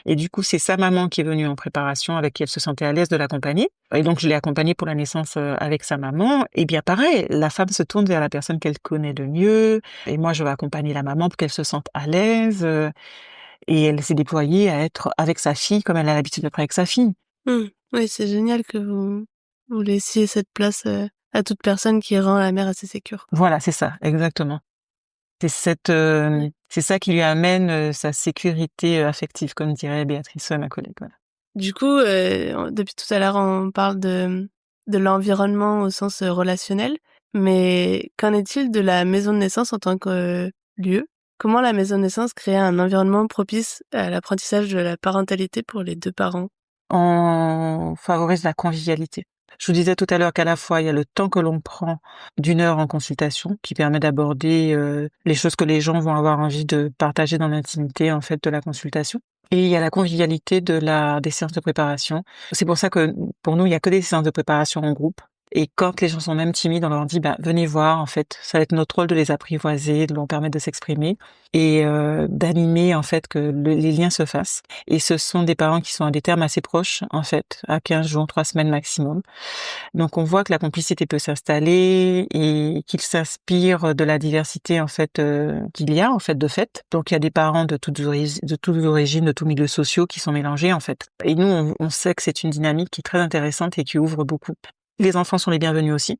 Et du coup, c'est sa maman qui est venue en préparation avec qui elle se sentait à l'aise de l'accompagner. Et donc, je l'ai accompagnée pour la naissance avec sa maman. Et bien, pareil, la femme se tourne vers la personne qu'elle connaît le mieux. Et moi, je vais accompagner la maman pour qu'elle se sente à l'aise. Et elle s'est déployée à être avec sa fille comme elle a l'habitude d'être avec sa fille. Oui, c'est génial que vous laissiez cette place, à toute personne qui rend la mère assez sécure. Voilà, c'est ça, exactement. C'est ça qui lui amène, sa sécurité, affective, comme dirait Béatrice, ma collègue, voilà. Du coup, depuis tout à l'heure, on parle de l'environnement au sens, relationnel, mais qu'en est-il de la maison de naissance en tant que lieu? Comment la maison de naissance crée un environnement propice à l'apprentissage de la parentalité pour les 2 parents? On favorise la convivialité. Je vous disais tout à l'heure qu'à la fois, il y a le temps que l'on prend d'1 heure en consultation qui permet d'aborder, les choses que les gens vont avoir envie de partager dans l'intimité, en fait, de la consultation et il y a la convivialité des séances de préparation. C'est pour ça que, pour nous, il y a que des séances de préparation en groupe et quand les gens sont même timides, on leur dit: «Bah, venez voir, en fait, ça va être notre rôle de les apprivoiser, de leur permettre de s'exprimer et d'animer, en fait, que les liens se fassent». Et ce sont des parents qui sont à des termes assez proches, en fait, à 15 jours, 3 semaines maximum. Donc on voit que la complicité peut s'installer et qu'ils s'inspirent de la diversité, en fait, qu'il y a, en fait, de fait. Donc il y a des parents de toutes origines, de tous milieux sociaux qui sont mélangés, en fait. Et nous, on sait que c'est une dynamique qui est très intéressante et qui ouvre beaucoup. Les enfants sont les bienvenus aussi.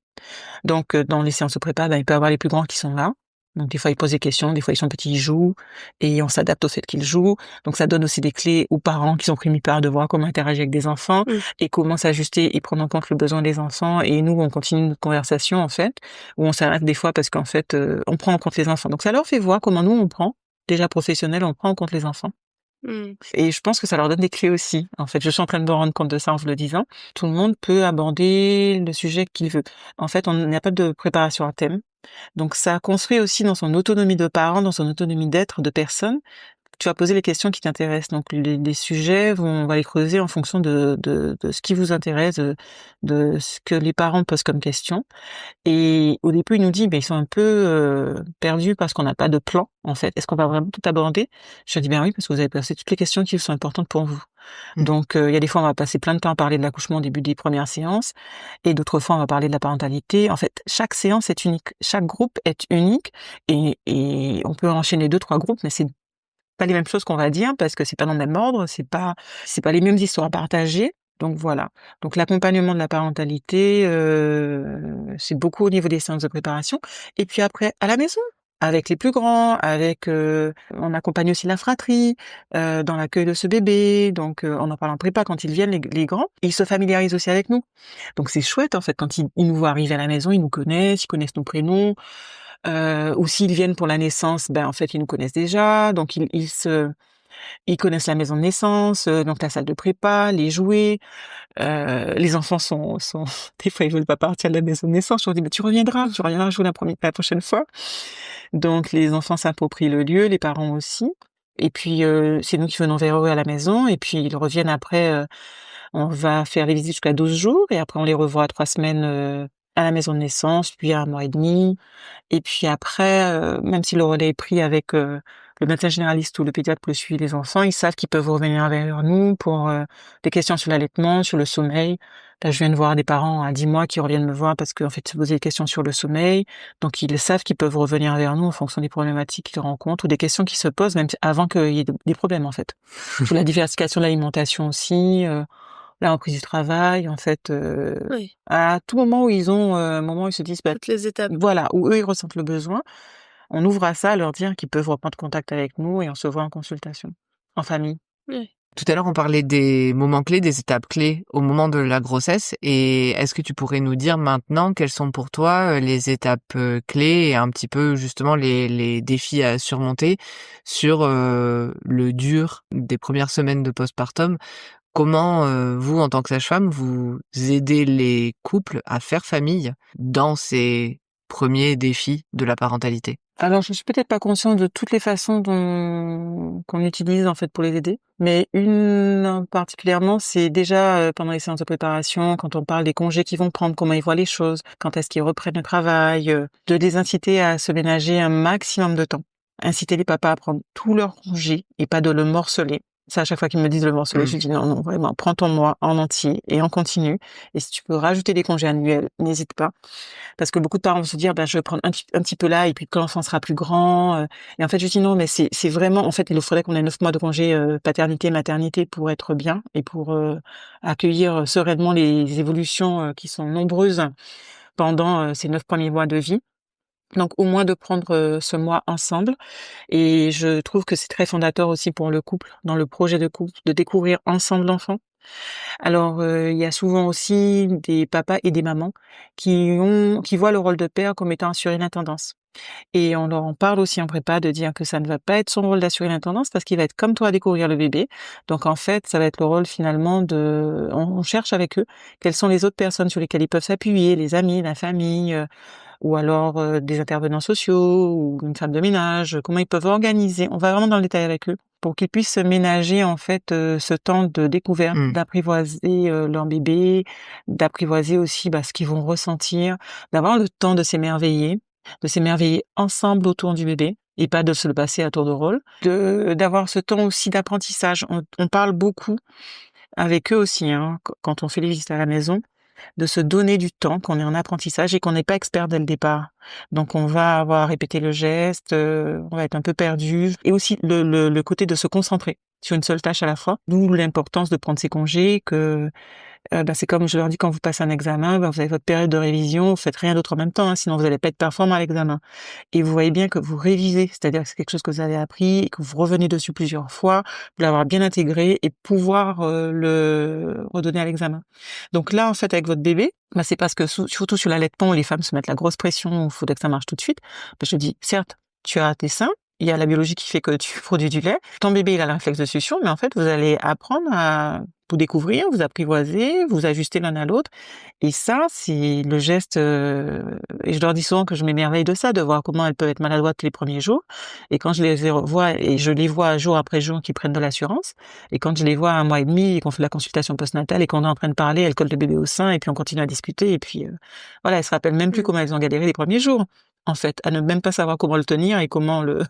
Donc dans les séances de prépa, il peut y avoir les plus grands qui sont là. Donc des fois, ils posent des questions, des fois, ils sont petits, ils jouent et on s'adapte au fait qu'ils jouent. Donc ça donne aussi des clés aux parents qui sont pris mi-part de voir comment interagir avec des enfants Mmh. et comment s'ajuster et prendre en compte le besoin des enfants. Et nous, on continue notre conversation, en fait, où on s'arrête des fois parce qu'en fait, on prend en compte les enfants. Donc ça leur fait voir comment nous, on prend, déjà professionnels, on prend en compte les enfants. Mmh. Et je pense que ça leur donne des clés aussi. En fait, je suis en train de me rendre compte de ça en vous le disant. Tout le monde peut aborder le sujet qu'il veut. En fait, on n'a pas de préparation à thème. Donc ça construit aussi dans son autonomie de parent, dans son autonomie d'être, de personne. Tu vas poser les questions qui t'intéressent. Donc les sujets, on va les creuser en fonction de ce qui vous intéresse, de ce que les parents posent comme question. Et au début, il nous dit: «Beh, ils sont un peu, perdus parce qu'on n'a pas de plan, en fait. Est-ce qu'on va vraiment tout aborder?» Je lui dis: «Ben oui, parce que vous avez posé toutes les questions qui sont importantes pour vous». Mmh. Donc il y a des fois, on va passer plein de temps à parler de l'accouchement au début des premières séances et d'autres fois, on va parler de la parentalité. En fait, chaque séance est unique, chaque groupe est unique et on peut enchaîner 2-3 groupes, mais c'est pas les mêmes choses qu'on va dire parce que c'est pas dans le même ordre, c'est pas les mêmes histoires à partager. Donc voilà. Donc l'accompagnement de la parentalité, c'est beaucoup au niveau des séances de préparation et puis après à la maison, avec les plus grands, on accompagne aussi la fratrie, dans l'accueil de ce bébé. Donc on en parle en prépa quand ils viennent les grands, ils se familiarisent aussi avec nous. Donc c'est chouette en fait quand ils nous voient arriver à la maison, ils nous connaissent, ils connaissent nos prénoms. Ou s'ils viennent pour la naissance, en fait, ils nous connaissent déjà, donc ils connaissent la maison de naissance, donc la salle de prépa, les jouets. Les enfants sont des fois, ils veulent pas partir de la maison de naissance. Je leur dis: «Mais tu reviendras jouer la prochaine fois». Donc les enfants s'approprient le lieu, les parents aussi. Et puis, c'est nous qui venons vers eux à la maison et puis ils reviennent après, on va faire les visites jusqu'à 12 jours et après on les revoit à 3 semaines, à la maison de naissance, puis à 1 mois et demi. Et puis après, même si le relais est pris avec, le médecin généraliste ou le pédiatre pour le suivi des enfants, ils savent qu'ils peuvent revenir vers nous pour, des questions sur l'allaitement, sur le sommeil. Là, je viens de voir des parents à 10 mois qui reviennent me voir parce qu'en fait, ils se posaient des questions sur le sommeil. Donc ils savent qu'ils peuvent revenir vers nous en fonction des problématiques qu'ils rencontrent ou des questions qui se posent même avant qu'il y ait des problèmes, en fait. Sur la diversification de l'alimentation aussi, la reprise du travail, en fait, Oui, à tout moment où ils ont, un moment où ils se disent: «Bah» toutes les étapes. voilà, où eux, ils ressentent le besoin, on ouvre à ça, à leur dire qu'ils peuvent reprendre contact avec nous et on se voit en consultation, en famille. Oui. Tout à l'heure, on parlait des moments clés, des étapes clés au moment de la grossesse. Et est-ce que tu pourrais nous dire maintenant quelles sont pour toi les étapes clés et un petit peu justement les défis à surmonter sur le dur des premières semaines de postpartum? Comment vous, en tant que sage-femme, vous aidez les couples à faire famille dans ces premiers défis de la parentalité? Alors, je suis peut-être pas consciente de toutes les façons qu'on utilise, en fait, pour les aider, mais une particulièrement, c'est déjà, pendant les séances de préparation, quand on parle des congés qu'ils vont prendre, comment ils voient les choses, quand est-ce qu'ils reprennent le travail, de les inciter à se ménager un maximum de temps. Inciter les papas à prendre tous leurs congés et pas de le morceler. Ça, à chaque fois qu'ils me disent le morcelet, je dis: «Non, non, vraiment, prends ton mois en entier et en continu et si tu peux rajouter des congés annuels, n'hésite pas». Parce que beaucoup de parents vont se dire: «Ben, je vais prendre un petit peu là et puis quand l'enfant sera plus grand», et en fait, je dis: «Non, mais c'est vraiment en fait, il nous faudrait qu'on ait 9 mois de congé, paternité, maternité pour être bien et pour, accueillir sereinement les évolutions, qui sont nombreuses pendant, ces 9 premiers mois de vie». Donc au moins de prendre, ce mois ensemble et je trouve que c'est très fondateur aussi pour le couple, dans le projet de couple, de découvrir ensemble l'enfant. Alors, il y a souvent aussi des papas et des mamans qui voient le rôle de père comme étant assurer l'intendance et on leur en parle aussi en prépa de dire que ça ne va pas être son rôle d'assurer l'intendance parce qu'il va être comme toi à découvrir le bébé. Donc en fait, ça va être le rôle finalement de on cherche avec eux quelles sont les autres personnes sur lesquelles ils peuvent s'appuyer, les amis, la famille, ou alors, des intervenants sociaux ou une femme de ménage, comment ils peuvent organiser. On va vraiment dans le détail avec eux pour qu'ils puissent se ménager en fait, ce temps de découverte, Mmh. d'apprivoiser, leur bébé, d'apprivoiser aussi, bah, ce qu'ils vont ressentir, d'avoir le temps de s'émerveiller ensemble autour du bébé et pas de se le passer à tour de rôle. D'avoir ce temps aussi d'apprentissage. On parle beaucoup avec eux aussi, hein, quand on fait les visites à la maison, de se donner du temps, qu'on est en apprentissage et qu'on n'est pas expert dès le départ. Donc on va avoir à répéter le geste, on va être un peu perdu et aussi le côté de se concentrer sur une seule tâche à la fois. D'où l'importance de prendre ses congés, que bah, c'est comme je leur dis quand vous passez un examen, bah, vous avez votre période de révision, vous faites rien d'autre en même temps, hein, sinon vous allez pas être performant à l'examen. Et vous voyez bien que vous révisez, c'est-à-dire que c'est quelque chose que vous avez appris et que vous revenez dessus plusieurs fois, vous l'avoir bien intégré et pouvoir, le redonner à l'examen. Donc là, en fait, avec votre bébé, bah, c'est parce que surtout sur l'allaitement où les femmes se mettent la grosse pression, où il faudrait que ça marche tout de suite, bah, je dis: «Certes, tu as tes seins, il y a la biologie qui fait que tu produis du lait, ton bébé, il a le réflexe de succion, mais en fait, vous allez apprendre à vous découvrir, vous apprivoiser, vous ajuster l'un à l'autre et ça, c'est le geste, et je leur dis souvent que je m'émerveille de ça, de voir comment elles peuvent être maladroites les premiers jours et quand je les revois et je les vois jour après jour qu'ils prennent de l'assurance et quand je les vois à 1 mois et demi et qu'on fait la consultation postnatale et qu'on est en train de parler, elles collent le bébé au sein et puis on continue à discuter et puis, voilà, elles se rappellent même plus comment elles ont galéré les premiers jours, en fait, à ne même pas savoir comment le tenir et comment le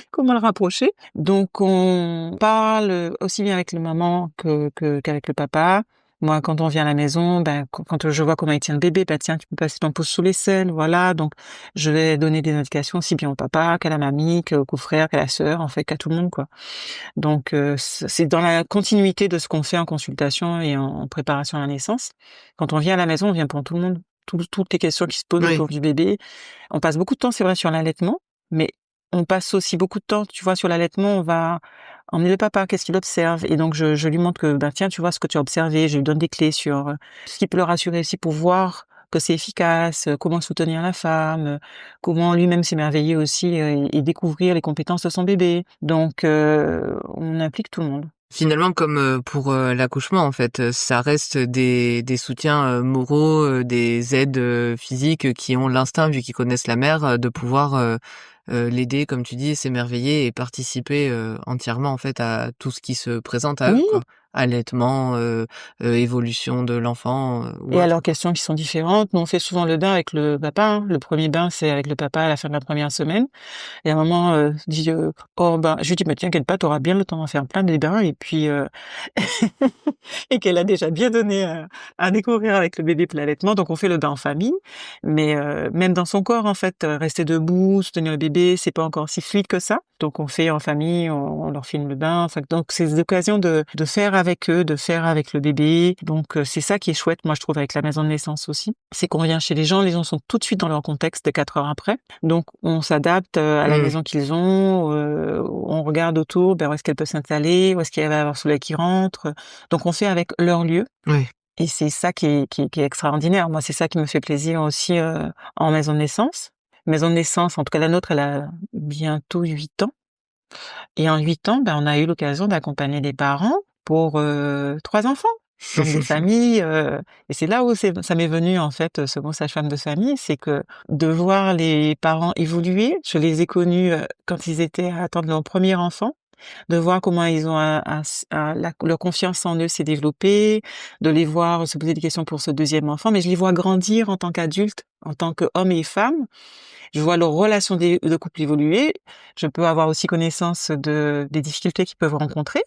comment le rapprocher. Donc on parle, aussi bien avec les mamans qu'avec le papa. Moi, quand on vient à la maison, ben, quand je vois comment il tient le bébé, bah, tiens, tu peux passer ton pouce sous l'aisselle, voilà. Donc, je vais donner des indications aussi bien au papa qu'à la mamie, qu'au frère, qu'à la sœur, en fait, qu'à tout le monde, quoi. Donc, c'est dans la continuité de ce qu'on fait en consultation et en préparation à la naissance. Quand on vient à la maison, on vient pour tout le monde. Toutes les questions qui se posent Oui. autour du bébé. On passe beaucoup de temps, c'est vrai, sur l'allaitement, mais on passe aussi beaucoup de temps, tu vois, sur l'allaitement, on va emmener le papa, qu'est-ce qu'il observe? Et donc je lui montre que, ben, tiens, tu vois ce que tu as observé, je lui donne des clés sur, ce qui peut le rassurer aussi pour voir que c'est efficace, comment soutenir la femme, comment lui-même s'émerveiller aussi, et découvrir les compétences de son bébé. Donc on implique tout le monde. Finalement, comme, pour, l'accouchement, en fait, ça reste des soutiens, moraux, des aides, physiques, qui ont l'instinct, vu qu'ils connaissent la mère, de pouvoir, l'aider, comme tu dis, s'émerveiller et participer, entièrement, en fait, à tout ce qui se présente à eux, Oui. quoi. Allaitement, évolution de l'enfant, ou Et à autre, leurs quoi. questions qui sont différentes. Nous, on fait souvent le bain avec le papa, hein. Le premier bain, c'est avec le papa à la fin de la première semaine. Et à un moment, dit, «Oh ben», je lui dis: «Bah, t'inquiète pas, tu auras bien le temps d'en faire plein des bains» et puis, et qu'elle a déjà bien donné, à découvrir avec le bébé pour l'allaitement, donc on fait le bain en famille. Mais, même dans son corps, en fait, rester debout, soutenir le bébé, c'est pas encore si fluide que ça. Donc on fait en famille, on leur filme le bain, enfin donc c'est des occasions de faire avec eux, de faire avec le bébé. Donc, c'est ça qui est chouette, moi je trouve avec la maison de naissance aussi. C'est qu'on vient chez les gens sont tout de suite dans leur contexte dès 4 heures après. Donc on s'adapte, à la Mmh. maison qu'ils ont, on regarde autour, ben, où est-ce qu'elles peuvent s'installer, où est-ce qu'il va y avoir soleil qui rentre, donc on fait avec leur lieu Oui. et c'est ça qui est extraordinaire. Moi, c'est ça qui me fait plaisir aussi, en maison de naissance. Maison de naissance, en tout cas la nôtre, elle a bientôt 8 ans et en 8 ans, ben, on a eu l'occasion d'accompagner des parents pour, 3 enfants. Donc des familles, et c'est là où ça m'est venu en fait, ce mot sage-femme de famille, c'est que de voir les parents évoluer, je les ai connus, quand ils étaient à attendre leur premier enfant, de voir comment ils ont leur confiance en eux s'est développée, de les voir se poser des questions pour ce deuxième enfant, mais je les vois grandir en tant qu'adultes, en tant qu'hommes et femmes. Je vois leurs relations de couple évoluer. Je peux avoir aussi connaissance des difficultés qu'ils peuvent rencontrer.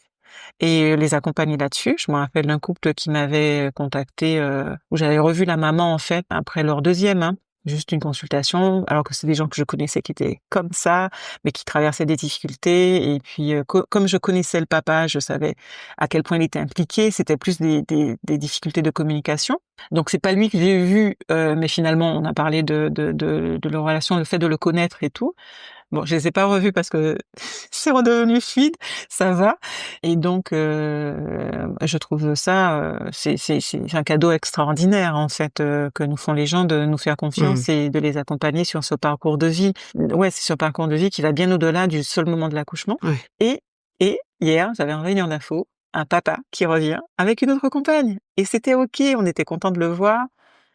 et les accompagner là-dessus. Je me rappelle d'un couple qui m'avait contacté, où j'avais revu la maman en fait après leur deuxième, hein, juste une consultation, alors que c'est des gens que je connaissais qui étaient comme ça, mais qui traversaient des difficultés. Et puis comme je connaissais le papa, je savais à quel point il était impliqué. C'était plus des difficultés de communication. Donc c'est pas lui que j'ai vu, mais finalement on a parlé de leur relation, le fait de le connaître et tout. Bon, je les ai pas revus parce que c'est redevenu fluide, ça va. Et donc, je trouve ça, c'est un cadeau extraordinaire en fait que nous font les gens de nous faire confiance et de les accompagner sur ce parcours de vie. Ouais, c'est ce parcours de vie qui va bien au-delà du seul moment de l'accouchement. Ouais. Et hier, j'avais un réunion d'info, un papa qui revient avec une autre compagne. Et c'était OK, on était content de le voir.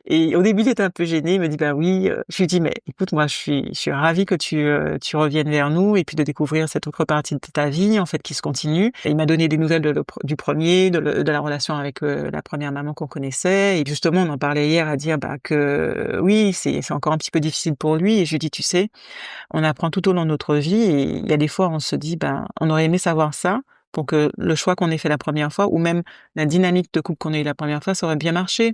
Et au début, il était un peu gêné. Il me dit, bah oui. Je lui dis, mais écoute, moi, je suis ravie que tu reviennes vers nous et puis de découvrir cette autre partie de ta vie, en fait, qui se continue. Et il m'a donné des nouvelles du premier, de la relation avec la première maman qu'on connaissait. Et justement, on en parlait hier à dire, bah, que oui, c'est encore un petit peu difficile pour lui. Et je lui dis, tu sais, on apprend tout au long de notre vie et il y a des fois, on se dit, ben, on aurait aimé savoir ça pour que le choix qu'on ait fait la première fois ou même la dynamique de couple qu'on a eu la première fois, ça aurait bien marché.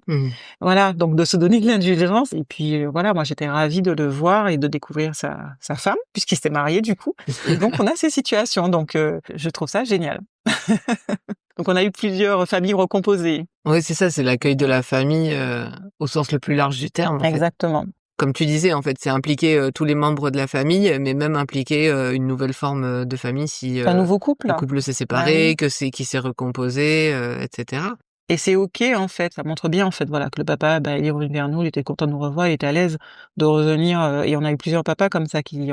Voilà, donc de se donner de l'indulgence. Et puis voilà, moi j'étais ravie de le voir et de découvrir sa femme, puisqu'il s'était marié du coup. Et donc on a ces situations, donc je trouve ça génial. Donc on a eu plusieurs familles recomposées. Oui, c'est ça, c'est l'accueil de la famille au sens le plus large du terme. En fait. Exactement. Comme tu disais, en fait, c'est impliquer tous les membres de la famille, mais même impliquer une nouvelle forme de famille si C'est un nouveau couple. le couple s'est séparé, qui s'est recomposé, etc. Et c'est OK, en fait. Ça montre bien, en fait, voilà, que le papa, bah, il est revenu vers nous, il était content de nous revoir, il était à l'aise de revenir, et on a eu plusieurs papas comme ça qui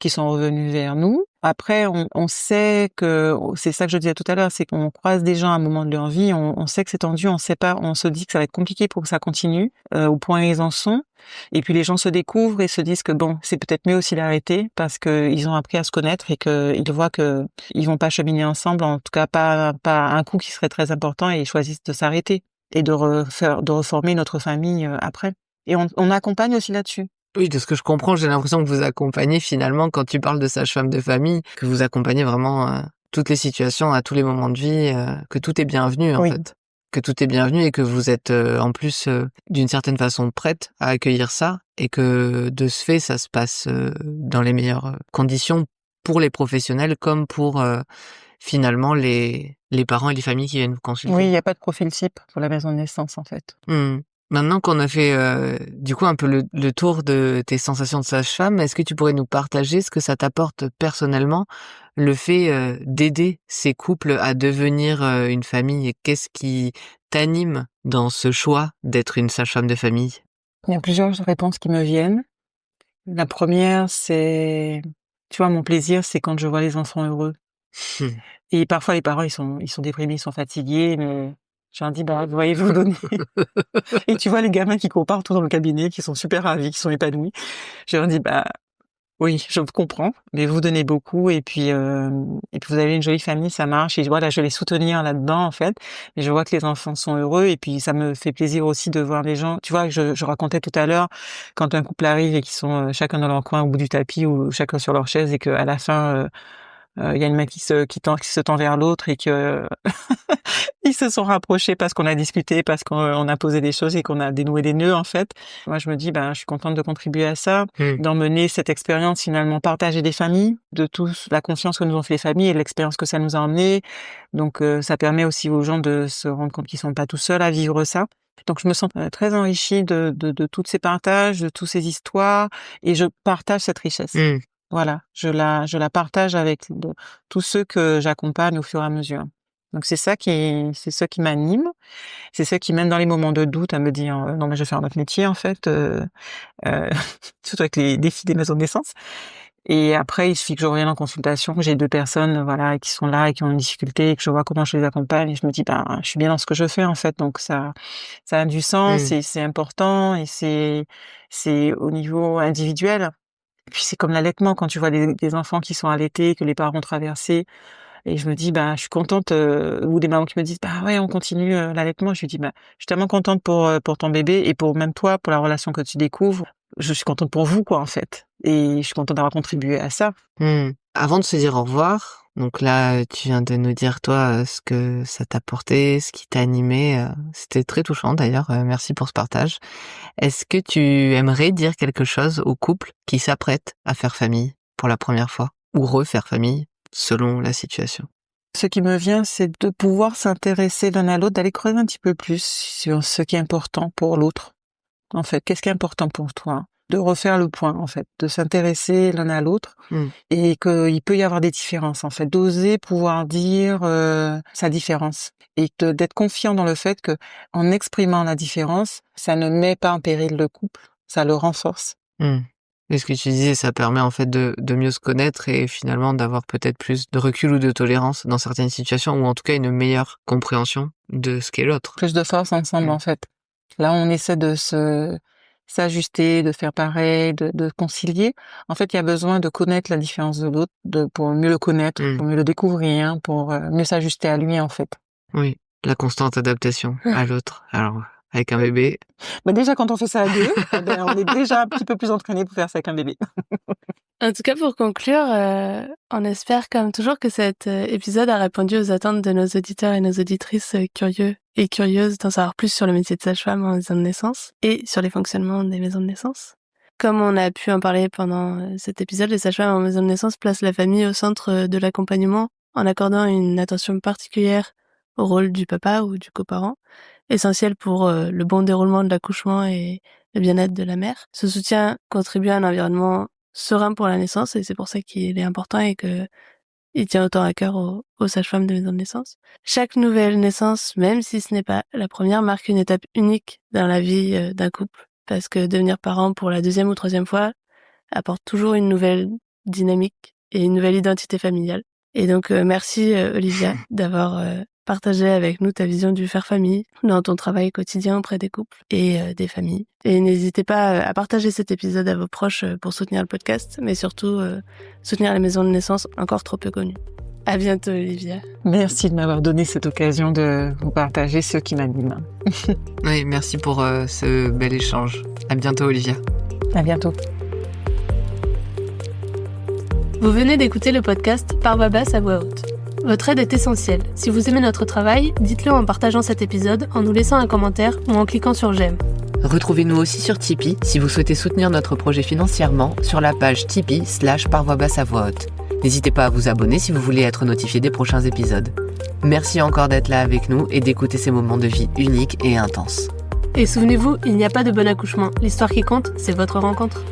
sont revenus vers nous. Après, on sait que, c'est ça que je disais tout à l'heure, c'est qu'on croise des gens à un moment de leur vie, on sait que c'est tendu, on sait pas, on se dit que ça va être compliqué pour que ça continue, au point où ils en sont. Et puis les gens se découvrent et se disent que bon, c'est peut-être mieux aussi d'arrêter parce que ils ont appris à se connaître et que ils voient que ils vont pas cheminer ensemble, en tout cas pas un coup qui serait très important, et ils choisissent de s'arrêter et de reformer notre famille après. Et on accompagne aussi là-dessus. Oui, de ce que je comprends, j'ai l'impression que vous accompagnez finalement, quand tu parles de sage-femme de famille, que vous accompagnez vraiment toutes les situations, à tous les moments de vie, que tout est bienvenu en fait. Que tout est bienvenu et que vous êtes en plus d'une certaine façon prête à accueillir ça et que de ce fait, ça se passe dans les meilleures conditions pour les professionnels comme pour finalement les parents et les familles qui viennent vous consulter. Oui, il n'y a pas de profil type pour la maison de naissance en fait. Maintenant qu'on a fait du coup un peu le tour de tes sensations de sage-femme, est-ce que tu pourrais nous partager ce que ça t'apporte personnellement, le fait d'aider ces couples à devenir une famille, et qu'est-ce qui t'anime dans ce choix d'être une sage-femme de famille? Il y a plusieurs réponses qui me viennent. La première, c'est, tu vois, mon plaisir, c'est quand je vois les enfants heureux. Et parfois, les parents, ils sont déprimés, ils sont fatigués, mais je leur dis, bah, vous voyez, vous donner. Et tu vois les gamins qui courent partout dans le cabinet, qui sont super ravis, qui sont épanouis. Je leur dis, bah, oui, je comprends, mais vous donnez beaucoup et puis vous avez une jolie famille, ça marche. Et voilà, je vais les soutenir là-dedans, en fait. Mais je vois que les enfants sont heureux et puis ça me fait plaisir aussi de voir les gens. Tu vois, je racontais tout à l'heure, quand un couple arrive et qu'ils sont chacun dans leur coin au bout du tapis ou chacun sur leur chaise et qu'à la fin, il y a une main qui se tend vers l'autre et que ils se sont rapprochés parce qu'on a discuté, parce qu'on a posé des choses et qu'on a dénoué des nœuds, en fait. Moi, je me dis, ben, je suis contente de contribuer à ça, d'emmener cette expérience finalement partagée des familles, de tous la confiance que nous ont fait les familles et l'expérience que ça nous a emmené. Donc, ça permet aussi aux gens de se rendre compte qu'ils sont pas tout seuls à vivre ça. Donc, je me sens très enrichie de tous ces partages, de toutes ces histoires, et je partage cette richesse. Voilà, je la partage avec tous ceux que j'accompagne au fur et à mesure. Donc c'est ça qui m'anime, c'est ça qui, même dans les moments de doute, à me dire non mais je vais faire un autre métier en fait, surtout avec les défis des maisons de naissance. Et après il suffit que je revienne en consultation, que j'ai 2 personnes voilà qui sont là et qui ont une difficulté et que je vois comment je les accompagne et je me dis ben je suis bien dans ce que je fais en fait, donc ça a du sens et c'est important et c'est au niveau individuel. Et puis c'est comme l'allaitement, quand tu vois des enfants qui sont allaités, que les parents ont traversé, et je me dis, bah, je suis contente, ou des mamans qui me disent, bah ouais, on continue l'allaitement. Je lui dis, bah, je suis tellement contente pour ton bébé et pour même toi, pour la relation que tu découvres. Je suis contente pour vous, quoi, en fait. Et je suis contente d'avoir contribué à ça. Avant de se dire au revoir, donc là, tu viens de nous dire, toi, ce que ça t'a apporté, ce qui t'a animé. C'était très touchant d'ailleurs. Merci pour ce partage. Est-ce que tu aimerais dire quelque chose aux couples qui s'apprêtent à faire famille pour la première fois ou refaire famille selon la situation? Ce qui me vient, c'est de pouvoir s'intéresser l'un à l'autre, d'aller creuser un petit peu plus sur ce qui est important pour l'autre. En fait, qu'est-ce qui est important pour toi? De refaire le point, en fait, de s'intéresser l'un à l'autre et qu'il peut y avoir des différences, en fait, d'oser pouvoir dire sa différence et d'être confiant dans le fait que en exprimant la différence, ça ne met pas en péril le couple, ça le renforce. Et ce que tu disais, ça permet en fait de mieux se connaître et finalement d'avoir peut-être plus de recul ou de tolérance dans certaines situations ou en tout cas une meilleure compréhension de ce qu'est l'autre. Plus de force ensemble, en fait. Là, on essaie de s'ajuster, de faire pareil, de concilier. En fait, il y a besoin de connaître la différence de l'autre, pour mieux le connaître, pour mieux le découvrir, pour mieux s'ajuster à lui, en fait. Oui, la constante adaptation à l'autre. Alors, avec un bébé. Bah déjà, quand on fait ça à deux, on est déjà un petit peu plus entraîné pour faire ça avec un bébé. En tout cas, pour conclure, on espère comme toujours que cet épisode a répondu aux attentes de nos auditeurs et nos auditrices curieux et curieuses d'en savoir plus sur le métier de sage-femme en maison de naissance et sur les fonctionnements des maisons de naissance. Comme on a pu en parler pendant cet épisode, les sages-femmes en maison de naissance placent la famille au centre de l'accompagnement en accordant une attention particulière au rôle du papa ou du coparent, essentiel pour le bon déroulement de l'accouchement et le bien-être de la mère. Ce soutien contribue à un environnement serein pour la naissance et c'est pour ça qu'il est important et que il tient autant à cœur aux sages-femmes de maison de naissance. Chaque nouvelle naissance, même si ce n'est pas la première, marque une étape unique dans la vie d'un couple parce que devenir parent pour la 2e ou 3e fois apporte toujours une nouvelle dynamique et une nouvelle identité familiale. Et donc merci Olivia d'avoir partagé avec nous ta vision du faire famille dans ton travail quotidien auprès des couples et des familles. Et n'hésitez pas à partager cet épisode à vos proches pour soutenir le podcast, mais surtout soutenir les maisons de naissance encore trop peu connues. À bientôt Olivia. Merci de m'avoir donné cette occasion de vous partager ce qui m'anime. Oui, merci pour ce bel échange. À bientôt Olivia. À bientôt. Vous venez d'écouter le podcast Par voix basse à voix haute. Votre aide est essentielle. Si vous aimez notre travail, dites-le en partageant cet épisode, en nous laissant un commentaire ou en cliquant sur j'aime. Retrouvez-nous aussi sur Tipeee si vous souhaitez soutenir notre projet financièrement sur la page Tipeee/Par voix basse à voix haute. N'hésitez pas à vous abonner si vous voulez être notifié des prochains épisodes. Merci encore d'être là avec nous et d'écouter ces moments de vie uniques et intenses. Et souvenez-vous, il n'y a pas de bon accouchement. L'histoire qui compte, c'est votre rencontre.